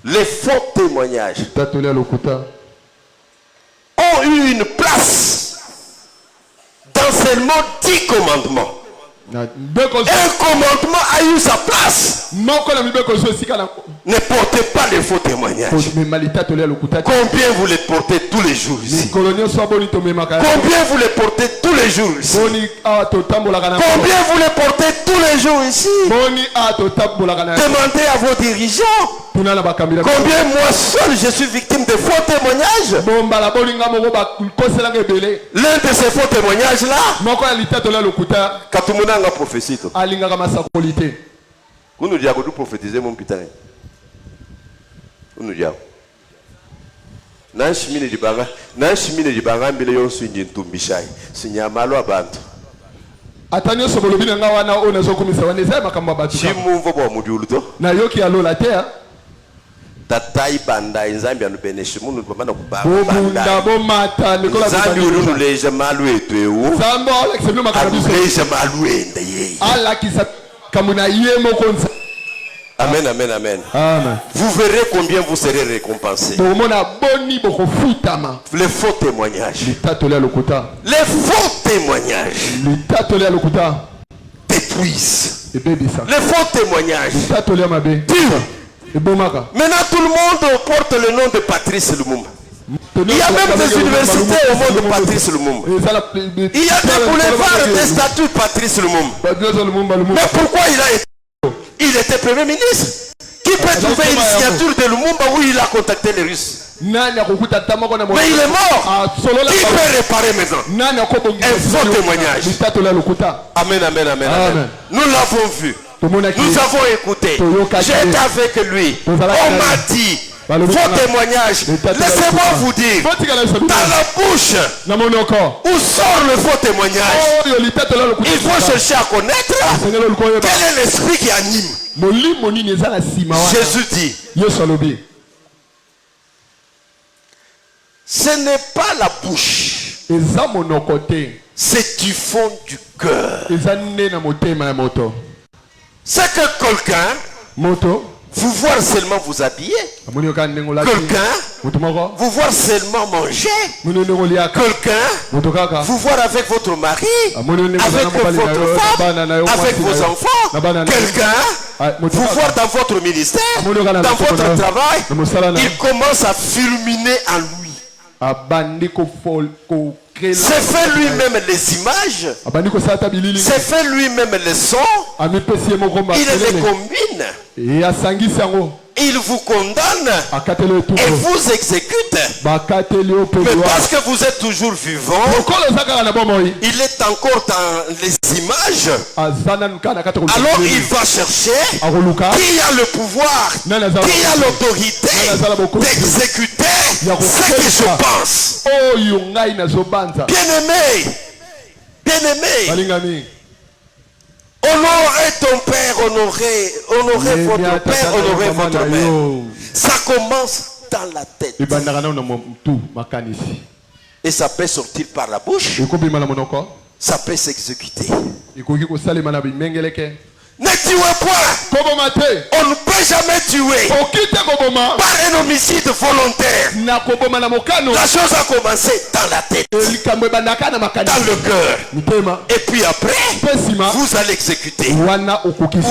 Les faux témoignages ont eu une place dans seulement 10 commandements. Un commandement a eu sa place. Ne portez pas les faux témoignages. Combien vous les portez tous les jours ici? Combien vous les portez tous les jours ici? Combien vous les portez tous les jours ici? Demandez à vos dirigeants. Combien moi seul je suis victime de faux témoignages? L'un de ces faux témoignages là, Katumuna nga prophétie to. Nous dit à vous prophétiser mon putain. Nous dit. Nanshimine di banga mbele yonsu ntumbishai. Sinyamalo abantu. Atanyo sobolobi nga wana ona zokumisa waneza makamba batu. Chimumvo bo mudiuluto. Na yoki alo la terre. Tatai banda inzambi anubeneshi munu bamana kubanga. Bunda bomata nikola zambi ulu leje malu etwewu. Zambo Alex blu makarabiso. Leje malu ende ye. Ala kisa kamuna yemo konza. Amen, amen, amen. Amen. Vous verrez combien vous serez récompensés. Les faux témoignages. Les faux témoignages détruisent. Les faux témoignages tuent. Maintenant tout le monde porte le nom de Patrice Lumumba. Il y a même des universités au monde de Patrice Lumumba. Il y a des boulevards, des statues de Patrice Lumumba. Mais pourquoi il a été? Il était premier ministre. Qui peut trouver une signature de Lumumba où il a contacté les Russes? Mais il est mort. Qui peut réparer maintenant? Un faux témoignage. Amen, amen, amen, amen. Nous l'avons vu. Nous avons écouté. J'étais avec lui. On m'a dit. Faux témoignage. Laissez-moi vous dire. Dans la bouche où sort le faux témoignage, il faut chercher à connaître quel est l'esprit qui anime. Jésus dit, ce n'est pas la bouche, c'est du fond du cœur. C'est que quelqu'un vous voir seulement vous habiller. Quelqu'un vous voir seulement manger. Quelqu'un vous voir avec votre mari, avec votre femme, avec vos enfants. Quelqu'un vous voir dans votre ministère, dans votre travail. Il commence à fulminer en lui. C'est fait lui-même les images. C'est fait lui-même les sons. Il les combine. Il vous condamne et vous exécute. Mais parce que vous êtes toujours vivant, il est encore dans les images. Alors il va chercher qui a le pouvoir, qui a l'autorité d'exécuter ce que je pense. Bien-aimé, honorez ton père, honorez votre père, honorez votre mère. Ça commence dans la tête. Et ça peut sortir par la bouche. Ça peut s'exécuter. Ne tuez point. On ne peut jamais tuer par un homicide volontaire. La chose a commencé dans la tête, dans le cœur. Et puis après, vous allez exécuter. Ou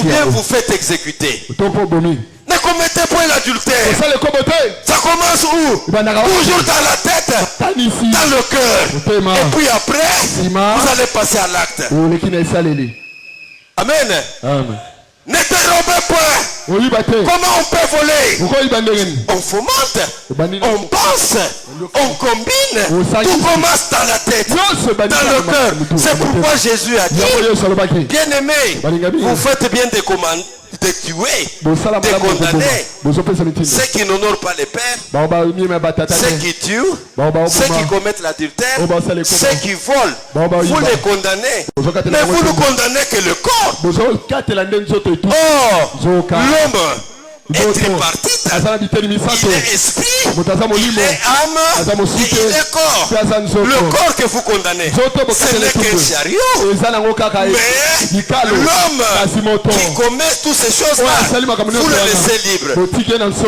bien vous faites exécuter. Ne commettez point l'adultère. Ça commence où? Toujours dans la tête, dans le cœur. Et puis après, vous allez passer à l'acte. Amen. Ne te robez point. Comment on peut voler? On fomente, on pense, on combine. Tout commence dans la tête, dans le cœur. C'est pourquoi Jésus a dit, bien-aimé, vous faites bien de commander, de tuer, de condamner ceux qui n'honorent pas les pères, ceux qui tuent, ceux qui commettent l'adultère, ceux qui volent. Vous les condamnez, mais vous ne condamnez que le corps. Oh, l'homme est tripartite. Il est esprit, il est âme, il est corps. Le corps que vous condamnez, ce n'est qu'un chariot. Mais l'homme qui commet toutes ces choses-là, vous le laissez libre.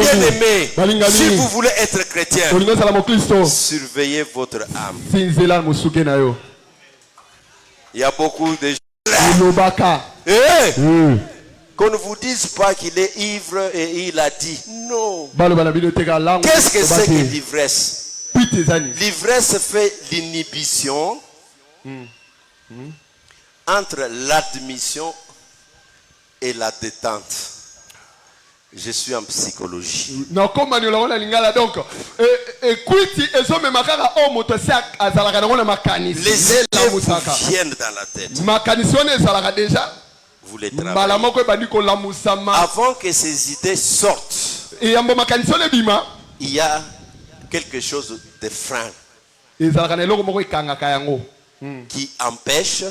Bien-aimé, si vous voulez être chrétien, surveillez votre âme. Il y a beaucoup de gens. Qu'on ne vous dise pas qu'il est ivre et il a dit non. Qu'est-ce que c'est que l'ivresse? L'ivresse fait l'inhibition entre l'admission et la détente. Je suis en psychologie. Les idées vous viennent dans la tête. Vous les travaillez. Avant que ces idées sortent, il y a quelque chose de frein qui empêche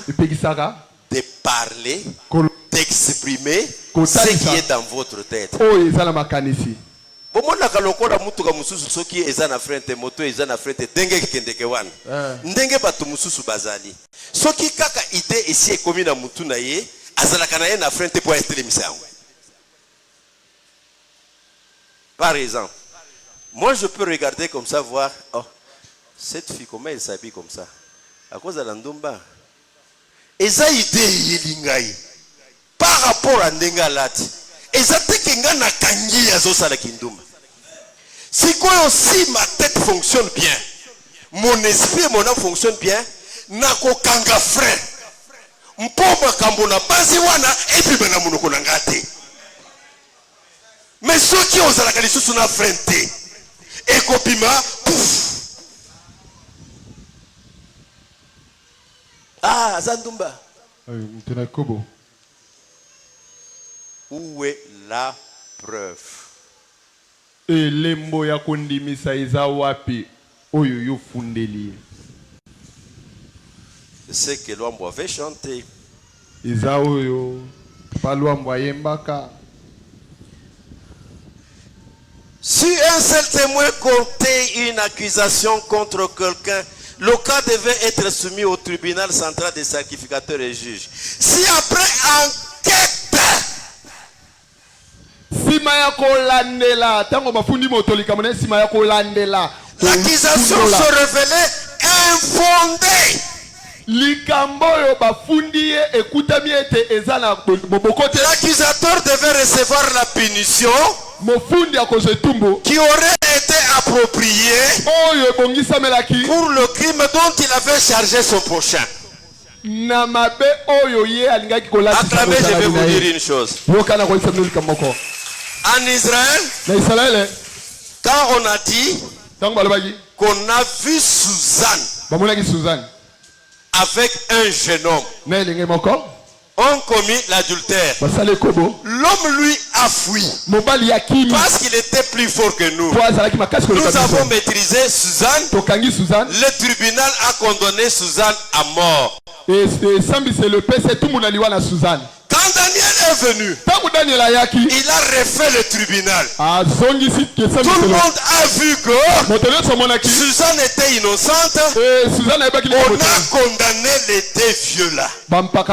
de parler, d'exprimer ce qui est dans votre tête. Par exemple, moi je peux regarder comme ça, voir, oh, cette fille, comment elle s'habille comme ça? À cause de l'andumba. Et ça idée par rapport à Ndengalati. Et ça te kenga na kangi azosala kindumba. Si quoi aussi ma tête fonctionne bien, mon esprit et mon âme fonctionnent bien, nako kanga frein. Mpoma kambona basi wana et puis bana munoko nangate. Mais ceux qui ont la qualité sont affrontés. Et copima, pouf. Ah, Zandumba. Où est la preuve? Elembo ya kundimisa iza wapi oyo yo fundeli. C'est que l'homme avait chanté. Iza oyo paluambo yembaka. Si un seul témoin comptait une accusation contre quelqu'un, le cas devait être soumis au tribunal central des sacrificateurs et juges. Si après enquête, l'accusation se révélait infondée, l'accusateur devait recevoir la punition qui aurait été appropriée pour le crime dont il avait chargé son prochain. Acclamez, je vais vous dire une chose. En Israël, quand on a dit qu'on a vu Suzanne avec un jeune homme, ont commis l'adultère. L'homme lui a fui parce qu'il était plus fort que nous. Nous avons maîtrisé Suzanne. Le tribunal a condamné Suzanne à mort. Quand Daniel est venu, il a refait le tribunal. Tout le monde a vu que Suzanne était innocente. On a condamné les deux vieux-là à mort.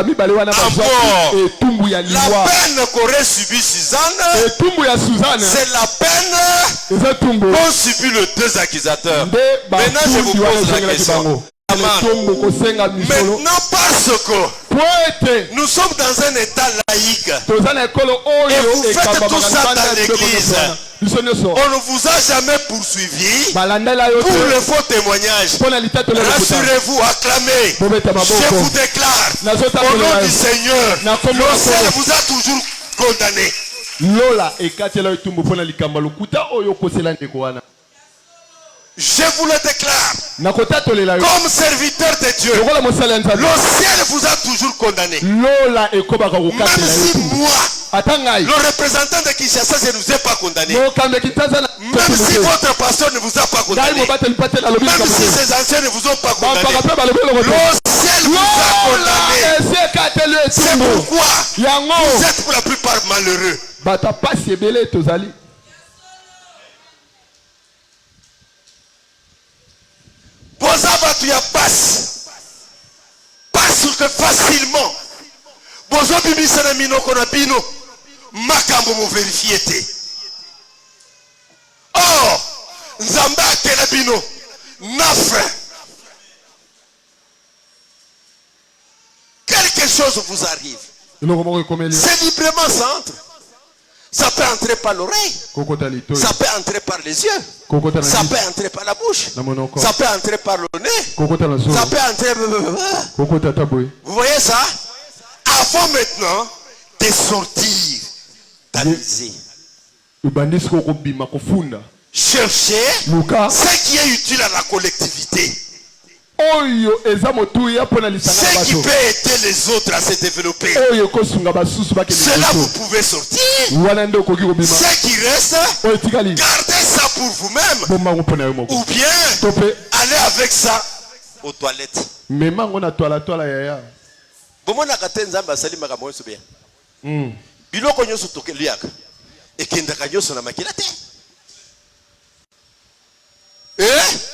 La peine qu'aurait subi Suzanne, c'est la peine qu'ont subi les deux accusateurs. Maintenant, je vous pose la question. Maintenant, parce que nous sommes dans un état laïque et vous faites tout ça dans l'église, on ne vous a jamais poursuivi pour le faux témoignage. Rassurez-vous, acclamez. Je vous déclare au nom du Seigneur, le ciel vous a toujours condamné. Je vous le déclare comme serviteur de Dieu. Le ciel vous a toujours condamné. Même si moi, le représentant de Kinshasa, je ne vous ai pas condamné. Même si votre pasteur ne vous a pas condamné. Même si ces anciens ne vous ont pas condamné. Le ciel vous a condamné. C'est pourquoi vous êtes pour la plupart malheureux. Tu as parce que facilement bozo bimisa na minoko na bino makambo mo vérifié. Oh nzamba akela bino nafre. Quelque chose vous arrive, c'est librement ça entre. Ça peut entrer par l'oreille, ça peut entrer par les yeux, ça peut entrer par la bouche, ça peut entrer par le nez, ça peut entrer... Vous voyez ça? Avant maintenant de sortir d'Alizé, cherchez ce qui est utile à la collectivité. Ce qui peut aider les autres à se développer. Cela vous pouvez sortir. Ce qui reste, gardez ça pour vous-même. Ou bien allez avec ça aux toilettes.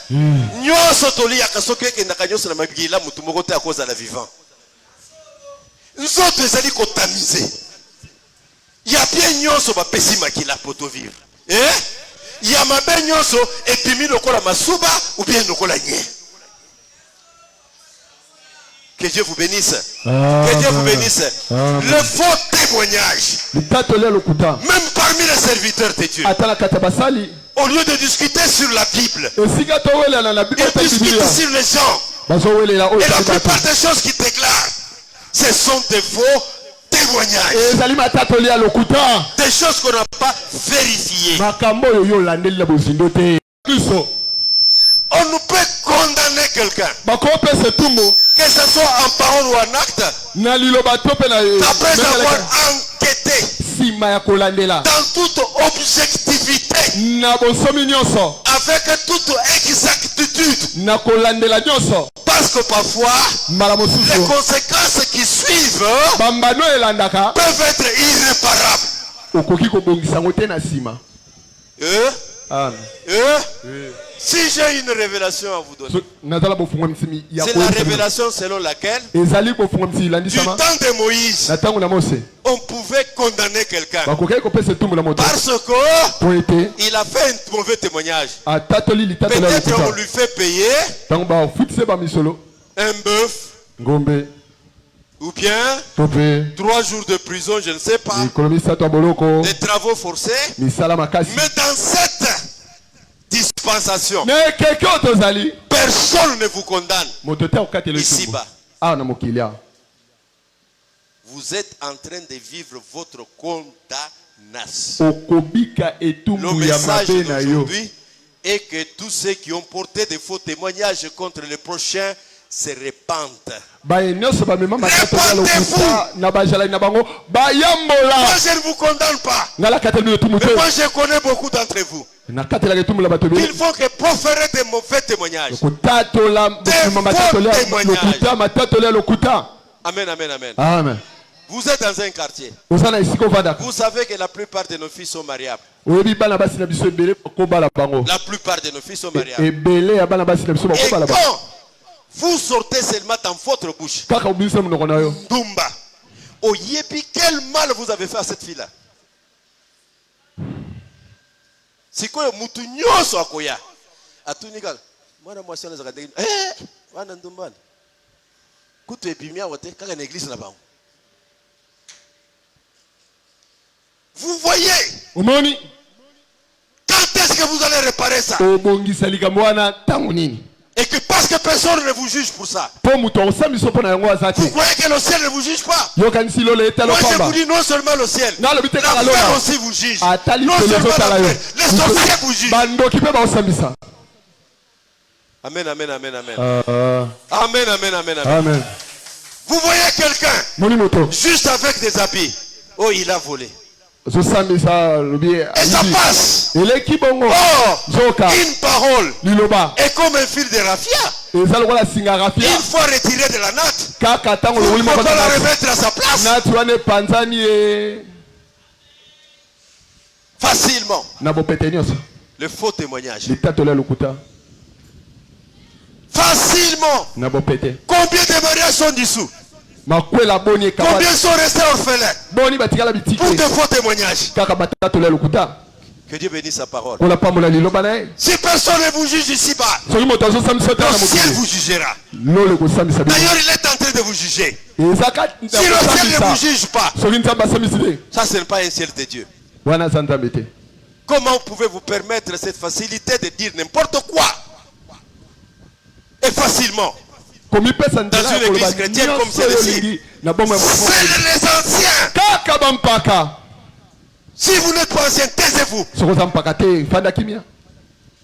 Nyoso tolia kasoke kenda kanyoso na mabigila mutu moko te akoza la vivant. Nzoto ezali kotamiser. Ya bien nyoso ba pesi makila poto vivre. Ya mabe nyoso epimi lokola masuba ou bien lokola nye. Que Dieu vous bénisse. Que Dieu vous bénisse. Le faux témoignage. Même parmi les serviteurs de Dieu. Au lieu de discuter sur la Bible, ils discutent sur les gens. Et la plupart des choses qui déclarent, ce sont des faux témoignages. Des choses qu'on n'a pas vérifiées. On ne peut condamner quelqu'un, que ce soit en parole ou en acte, après avoir enquêté dans toute objectivité, avec toute exactitude, parce que parfois les conséquences qui suivent peuvent être irréparables. Si j'ai une révélation à vous donner, c'est la révélation selon laquelle du temps de Moïse, on pouvait condamner quelqu'un parce qu'il a fait un mauvais témoignage. Peut-être on lui fait payer un bœuf ou bien 3 jours de prison, je ne sais pas, des travaux forcés. Mais dans cette dispensation, personne ne vous condamne ici-bas. Vous êtes en train de vivre votre Nas. Le message d'aujourd'hui est que tous ceux qui ont porté des faux témoignages contre les prochains se répandent. Répandez-vous. Moi, je ne vous condamne pas. Mais moi, je connais beaucoup d'entre vous. Il faut que proférer des mauvais témoignages. Des faux témoignages. Amen, amen, amen. Amen. Vous êtes dans un quartier. Vous savez que la plupart de nos filles sont mariables. La plupart de nos filles sont mariables. Et quand vous sortez seulement dans votre bouche, Dumba, oh yépi, quel mal vous avez fait à cette fille-là? C'est quoi le moutounio so akoya? Atunika, moi moi si on les a dit, wana Dumba, kutu ebimia wote kaka na église là-bas. Vous voyez? Quand est-ce que vous allez réparer ça? Et que parce que personne ne vous juge pour ça. Vous croyez que le ciel ne vous juge pas? Moi je vous dis non seulement le ciel. La terre aussi vous juge. Non seulement la terre, les sorciers vous jugent. Amen, amen, amen, amen. Amen, amen, amen, amen. Vous voyez quelqu'un juste avec des habits. Oh, il a volé. Et ça passe. Oh, une parole est comme un fil de raffia. Une fois retiré de la natte, vous ne pouvez pas la remettre à sa place. Facilement. Le faux témoignage. Facilement. Combien de mariages sont dissous? Combien sont restés orphelins pour de faux témoignages? Que Dieu bénisse sa parole. Si personne ne vous juge ici-bas, le ciel vous jugera. D'ailleurs, il est en train de vous juger. Si le ciel ne vous juge pas, ça ce n'est pas un ciel de Dieu. Comment pouvez-vous permettre cette facilité de dire n'importe quoi et facilement dans une église chrétienne comme celle-ci? C'est les anciens. Si vous n'êtes pas ancien, taisez-vous.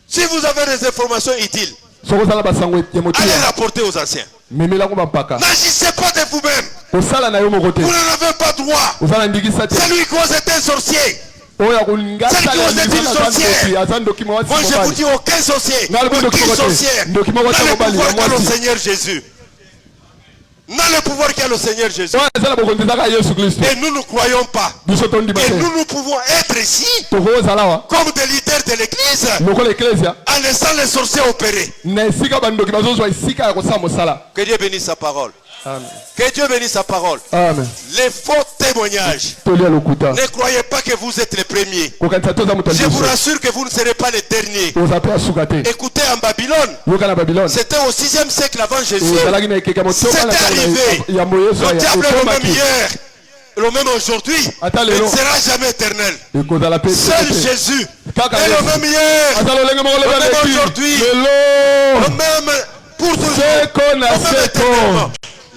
Si vous avez des informations utiles, allez rapporter aux anciens. N'agissez pas de vous-même. Vous n'en avez pas droit. Celui qui ose est un sorcier. Celle qui ose est une sorcière. Moi je vous dis aucun sorcier, aucune sorcière n'a le pouvoir qu'a le Seigneur Jésus. N'a le pouvoir qu'a le Seigneur Jésus. Et nous ne croyons pas. Et nous pouvons être ici comme des leaders de l'église en laissant les sorciers opérer. Que Dieu bénisse sa parole. Amen. Que Dieu bénisse sa parole. Amen. Les faux témoignages. Ne croyez pas que vous êtes les premiers. Je vous rassure que vous ne serez pas les derniers. Écoutez, en Babylone, c'était au 6e siècle avant Jésus. C'est arrivé. Le diable est le même hier, le même aujourd'hui. Il ne sera jamais éternel. Seul Jésus est le même hier, le même aujourd'hui, le même pour toujours.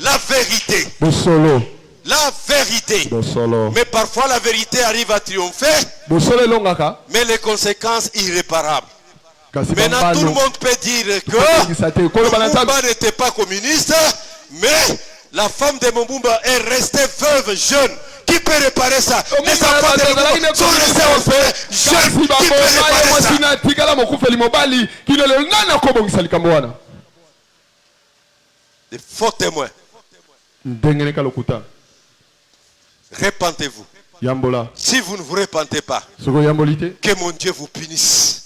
La vérité. La vérité. Mais parfois la vérité arrive à triompher. Mais les conséquences irréparables. Maintenant tout le monde peut dire que Moumba n'était pas communiste, mais la femme de Moumba est restée veuve jeune. Qui peut réparer ça? Les enfants de Moumba sont restés orphelins jeunes. Qui peut réparer ça? Des faux témoins. Répentez-vous. Si vous ne vous repentez pas, que mon Dieu vous punisse.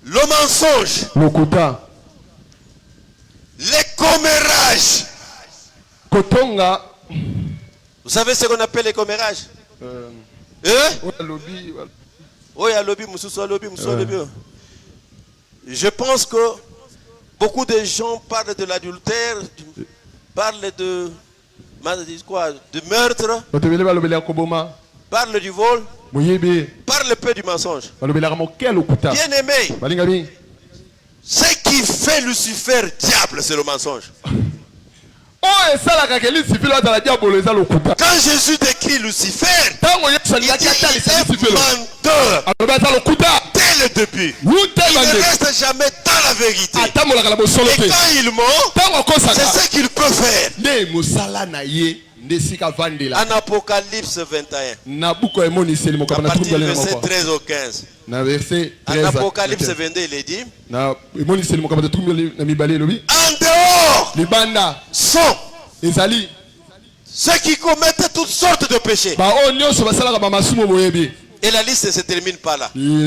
Le mensonge, les commérages. Vous savez ce qu'on appelle les commérages? Je pense que beaucoup de gens parlent de l'adultère, parlent de meurtre, parlent du vol, parlent peu du mensonge. Bien aimé, ce qui fait Lucifer diable, c'est le mensonge. Quand Jésus décrit Lucifer, il est menteur dès le début. Il ne reste jamais dans la vérité. Et quand il ment, c'est ce qu'il peut faire. En Apocalypse 21, à partir du verset 13 au 15. En Apocalypse 22, il est dit, en dehors sont ceux qui commettent toutes sortes de péchés. Et la liste ne se termine pas là. En dehors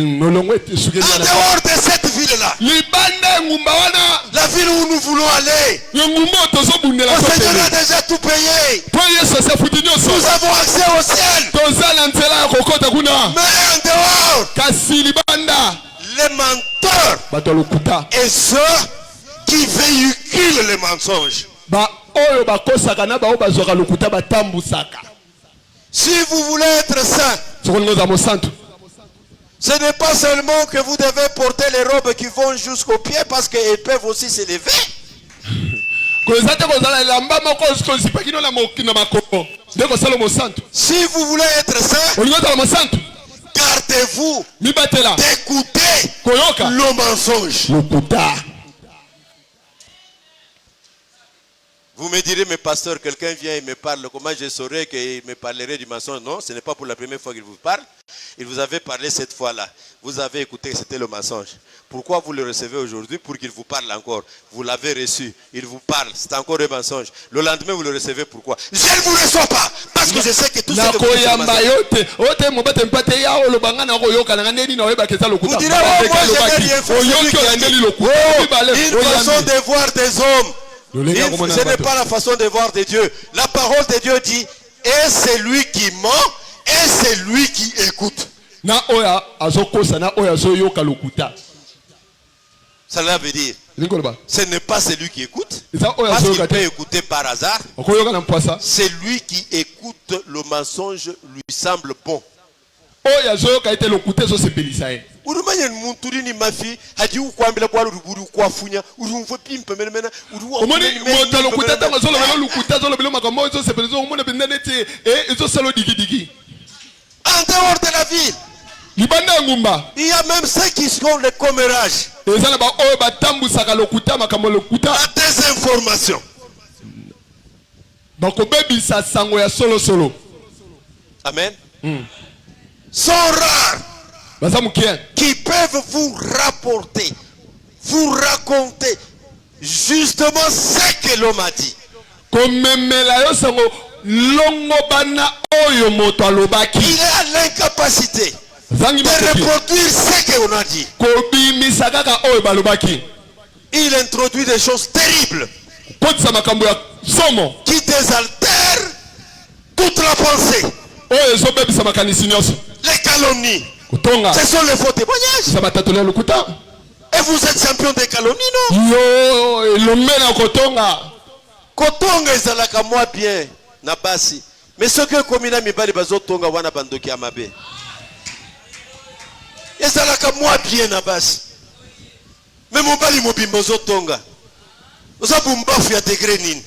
de cette ville-là, la ville où nous voulons aller, le Seigneur a déjà tout payé. Nous avons accès au ciel. Mais en dehors, les menteurs et ceux qui véhiculent les mensonges. Si vous voulez être saint, ce n'est pas seulement que vous devez porter les robes qui vont jusqu'aux pieds, parce qu'elles peuvent aussi s'élever. Si vous voulez être saint, gardez-vous d'écouter le mensonge. Vous me direz, mais pasteur, quelqu'un vient et me parle, comment je saurais qu'il me parlerait du mensonge? Non, ce n'est pas pour la première fois qu'il vous parle. Il vous avait parlé cette fois-là. Vous avez écouté que c'était le mensonge. Pourquoi vous le recevez aujourd'hui? Pour qu'il vous parle encore. Vous l'avez reçu. Il vous parle. C'est encore un mensonge. Le lendemain, vous le recevez. Pourquoi? Je ne vous reçois pas. Parce que je sais que tout ce que vous dites, c'est vous direz, oh, moi, je n'ai rien fait. Une façon de voir des hommes. Ce n'est pas la façon de voir de Dieu. La parole de Dieu dit, et c'est lui qui ment, et c'est lui qui écoute. Cela veut dire, ce n'est pas celui qui écoute, parce qu'il peut écouter par hasard. C'est lui qui écoute, le mensonge lui semble bon. En dehors de la ville, il y a même ceux qui sont les commérages. La désinformation. Amen. Sont rares qui peuvent vous rapporter, vous raconter justement ce que l'homme a dit. Il est à l'incapacité de reproduire ce qu'on a dit. Il introduit des choses terribles qui désaltèrent toute la pensée. Les calomnies, ce sont les faux témoignages. Et vous êtes champion des calomnies, non? Kotonga ezalaka moi bien na basi. Mais ce que komina mibali bazotonga wana bandoki amabe. Ezalaka moi bien na basi. Mais mobali mobimbo zotonga. Oza bumbafu ya degré nini?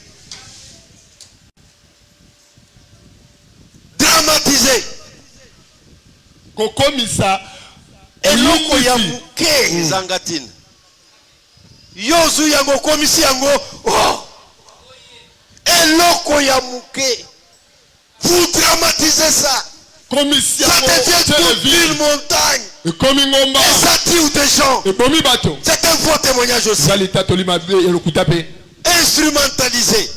Dramatisé. Kokomisa eloko ya muke zangatine. Yozu yango komisi yango. Oh! Eloko ya muke. Vous dramatisez ça. Ça devient toute une montagne. Et ça tue des gens. C'est un faux témoignage aussi. Instrumentalisé.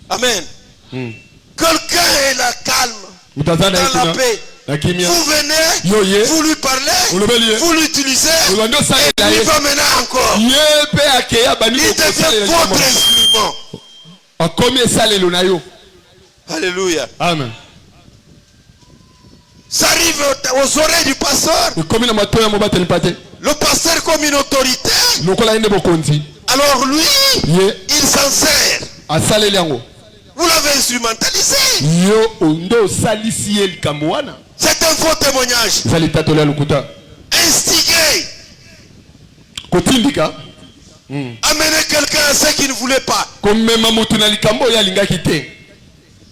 Amen. Quelqu'un est là calme. Dans la paix. Vous venez, vous lui parlez, vous l'utilisez, et il va maintenant encore. Il devient votre instrument. Alléluia. Amen. Ça arrive aux oreilles du pasteur. Le pasteur comme une autorité. Alors lui, il s'en sert. Vous l'avez instrumentalisé. C'est un faux témoignage. Instigé. Amener quelqu'un à ce qu'il ne voulait pas.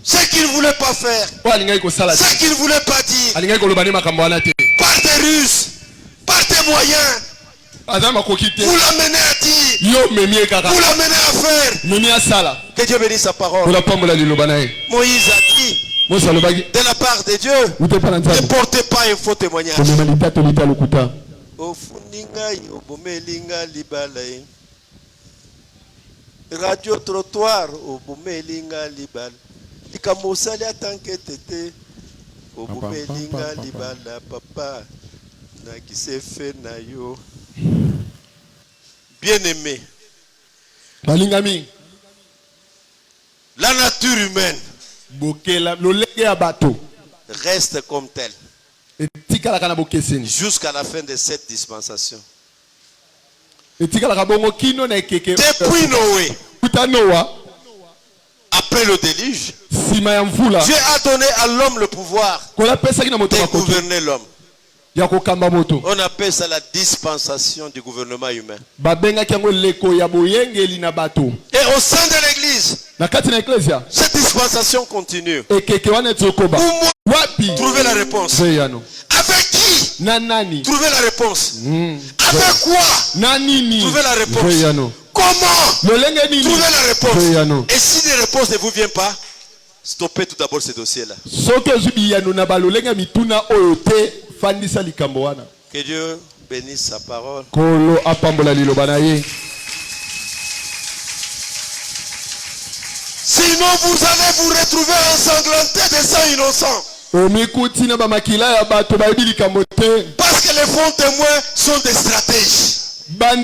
Ce qu'il ne voulait pas faire. Ce qu'il ne voulait pas dire. Par des ruses. Par des moyens. Vous l'amenez à dire. Vous l'amenez à faire. Que Dieu bénisse sa parole. Moïse a dit. De la part de Dieu. Ne portez pas un faux témoignage. Radio trottoir au Bomelinga Libal. Likamosali atanke tete au Bomelinga Libala papa na qui s'est fait na yo. Bien-aimé. La nature humaine reste comme telle jusqu'à la fin de cette dispensation. Depuis Noé, après le déluge, Dieu a donné à l'homme le pouvoir de gouverner l'homme. On appelle ça la dispensation du gouvernement humain. Et au sein de l'église, cette dispensation continue. Trouver la réponse. Avec qui? Trouver la réponse. Avec quoi? Trouver la réponse. Comment? Trouver la réponse. Et si les réponses ne vous viennent pas, stoppez tout d'abord ce dossier-là. Que Dieu bénisse sa parole. Sinon vous allez vous retrouver ensanglanté de sang innocent. Parce que les faux témoins sont des stratèges. Ils ne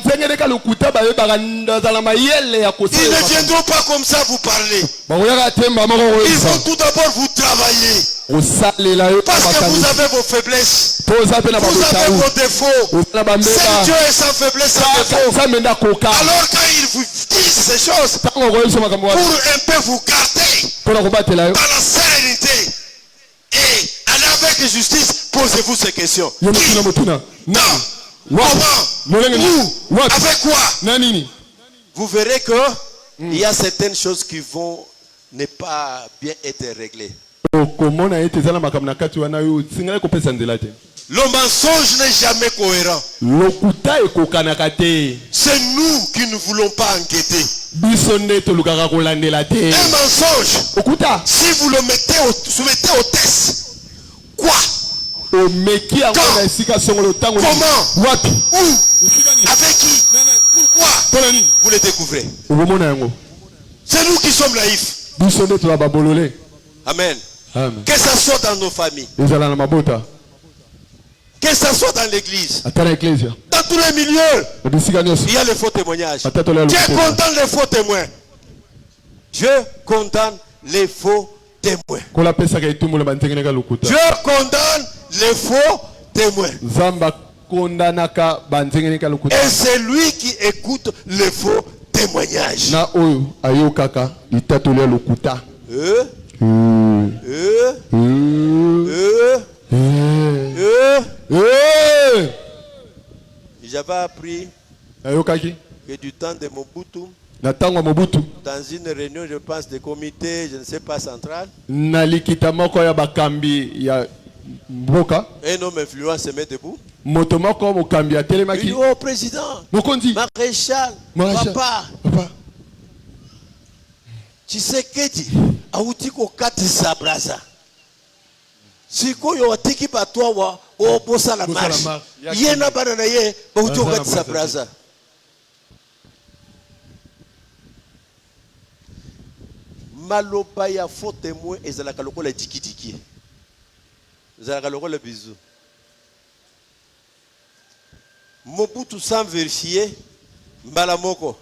viendront pas comme ça vous parler. Ils vont tout d'abord vous travailler. Parce que vous avez vos faiblesses. Vous avez vos défauts. C'est Dieu est sans faiblesse, sans défaut. Alors quand ils vous disent ces choses, pour un peu vous garder dans la sérénité et aller avec justice, posez-vous ces questions. Qui? Non. Comment? Où? Avec quoi? Vous verrez que il y a certaines choses qui vont ne pas bien être réglées. Le mensonge n'est jamais cohérent. C'est nous qui ne voulons pas enquêter. Un mensonge, si vous le soumettez au test, quoi? Quand? Comment? Où? Avec qui? Pourquoi? Vous le découvrez. C'est nous qui sommes naïfs. Amen. Que ça soit dans nos familles, que ça soit dans l'église, dans tous les milieux, il y a les faux témoignages. Dieu condamne les faux témoins. Dieu condamne les faux témoins. Dieu condamne les faux témoins. Et c'est lui qui écoute les faux témoignages. J'avais appris que du temps de Mobutu, dans une réunion, je pense, de comité, je ne sais pas, central, un homme influent se met debout. Il dit, oh président, maréchal, papa, tu sais que tu as outil ko katisa braza. Siko yo watiki patwa wa oposa la marche. Yena banana ye ba outil ko katisa braza. Maloba ya faux témoin ezalaka lokola diki. Ezalaka lokola bisou. Mobutu sans vérifier mbala moko.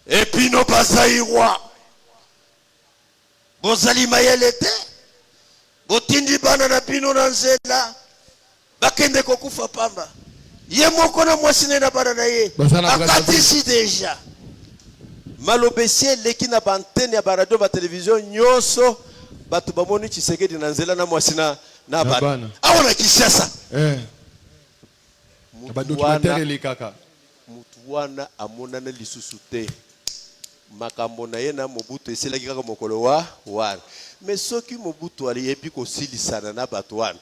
Et puis no pasai roi. Bozali mayelete. Botindi bana na pino na nzela. Bakende kokufa pamba. Ye moko na mwasine na bana na ye. Akatisi deja. Malobesie leki na bantene ya baradio ba télévision nyoso batu bamoni Tshisekedi na nzela na mwasina na bana. Awana Kinshasa. Ba documentaire le kaka. mutuwana amonana lisusu te. Makambo na ye na Mobutu eselaki kaka mokolo wa wana. Mais soki Mobutu ali yebi ko silisana na bato wana.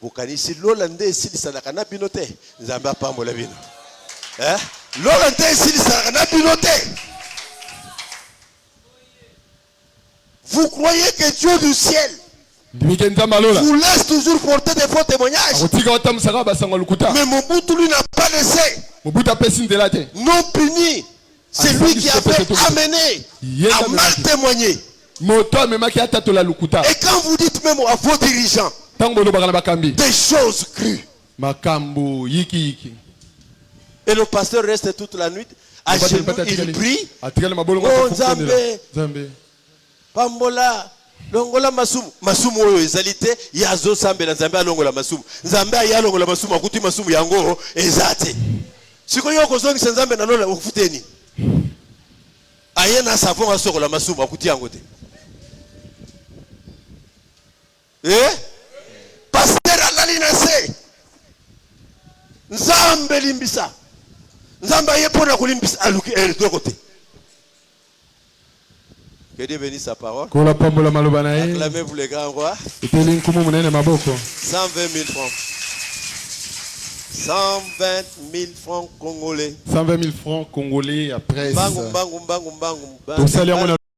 Bokanisi lola nde silisana kana bino te. Nzambe apambola bino. Lola nde silisana kana bino te. Vous croyez que Dieu du ciel vous laisse toujours porter des faux témoignages? Mais Mobutu lui n'a pas laissé. Non puni. C'est lui qui a fait amener à mal témoigner. Et quand vous dites même à vos dirigeants des choses crues, et le pasteur reste toute la nuit à genoux, il prie. Oh Nzambe, Pambola, longola masumu, masumu oyo ezalité, yazo sambela Nzambe longola masumu. Nzambe ya longola masumu, akuti masumu yango ezate. Sikoyo kozongi Nzambe na lola okufuteni. Ayena savon asoko la masumu akuti yango te. Pasteur alali na se. Nzambe limbisa. Nzambe yepona kulimbisa aluki côté. Que Dieu bénisse sa parole. Acclamez pour les grands rois. 120 000 francs. 120 000 francs congolais. 120 000 francs congolais après. Bangu.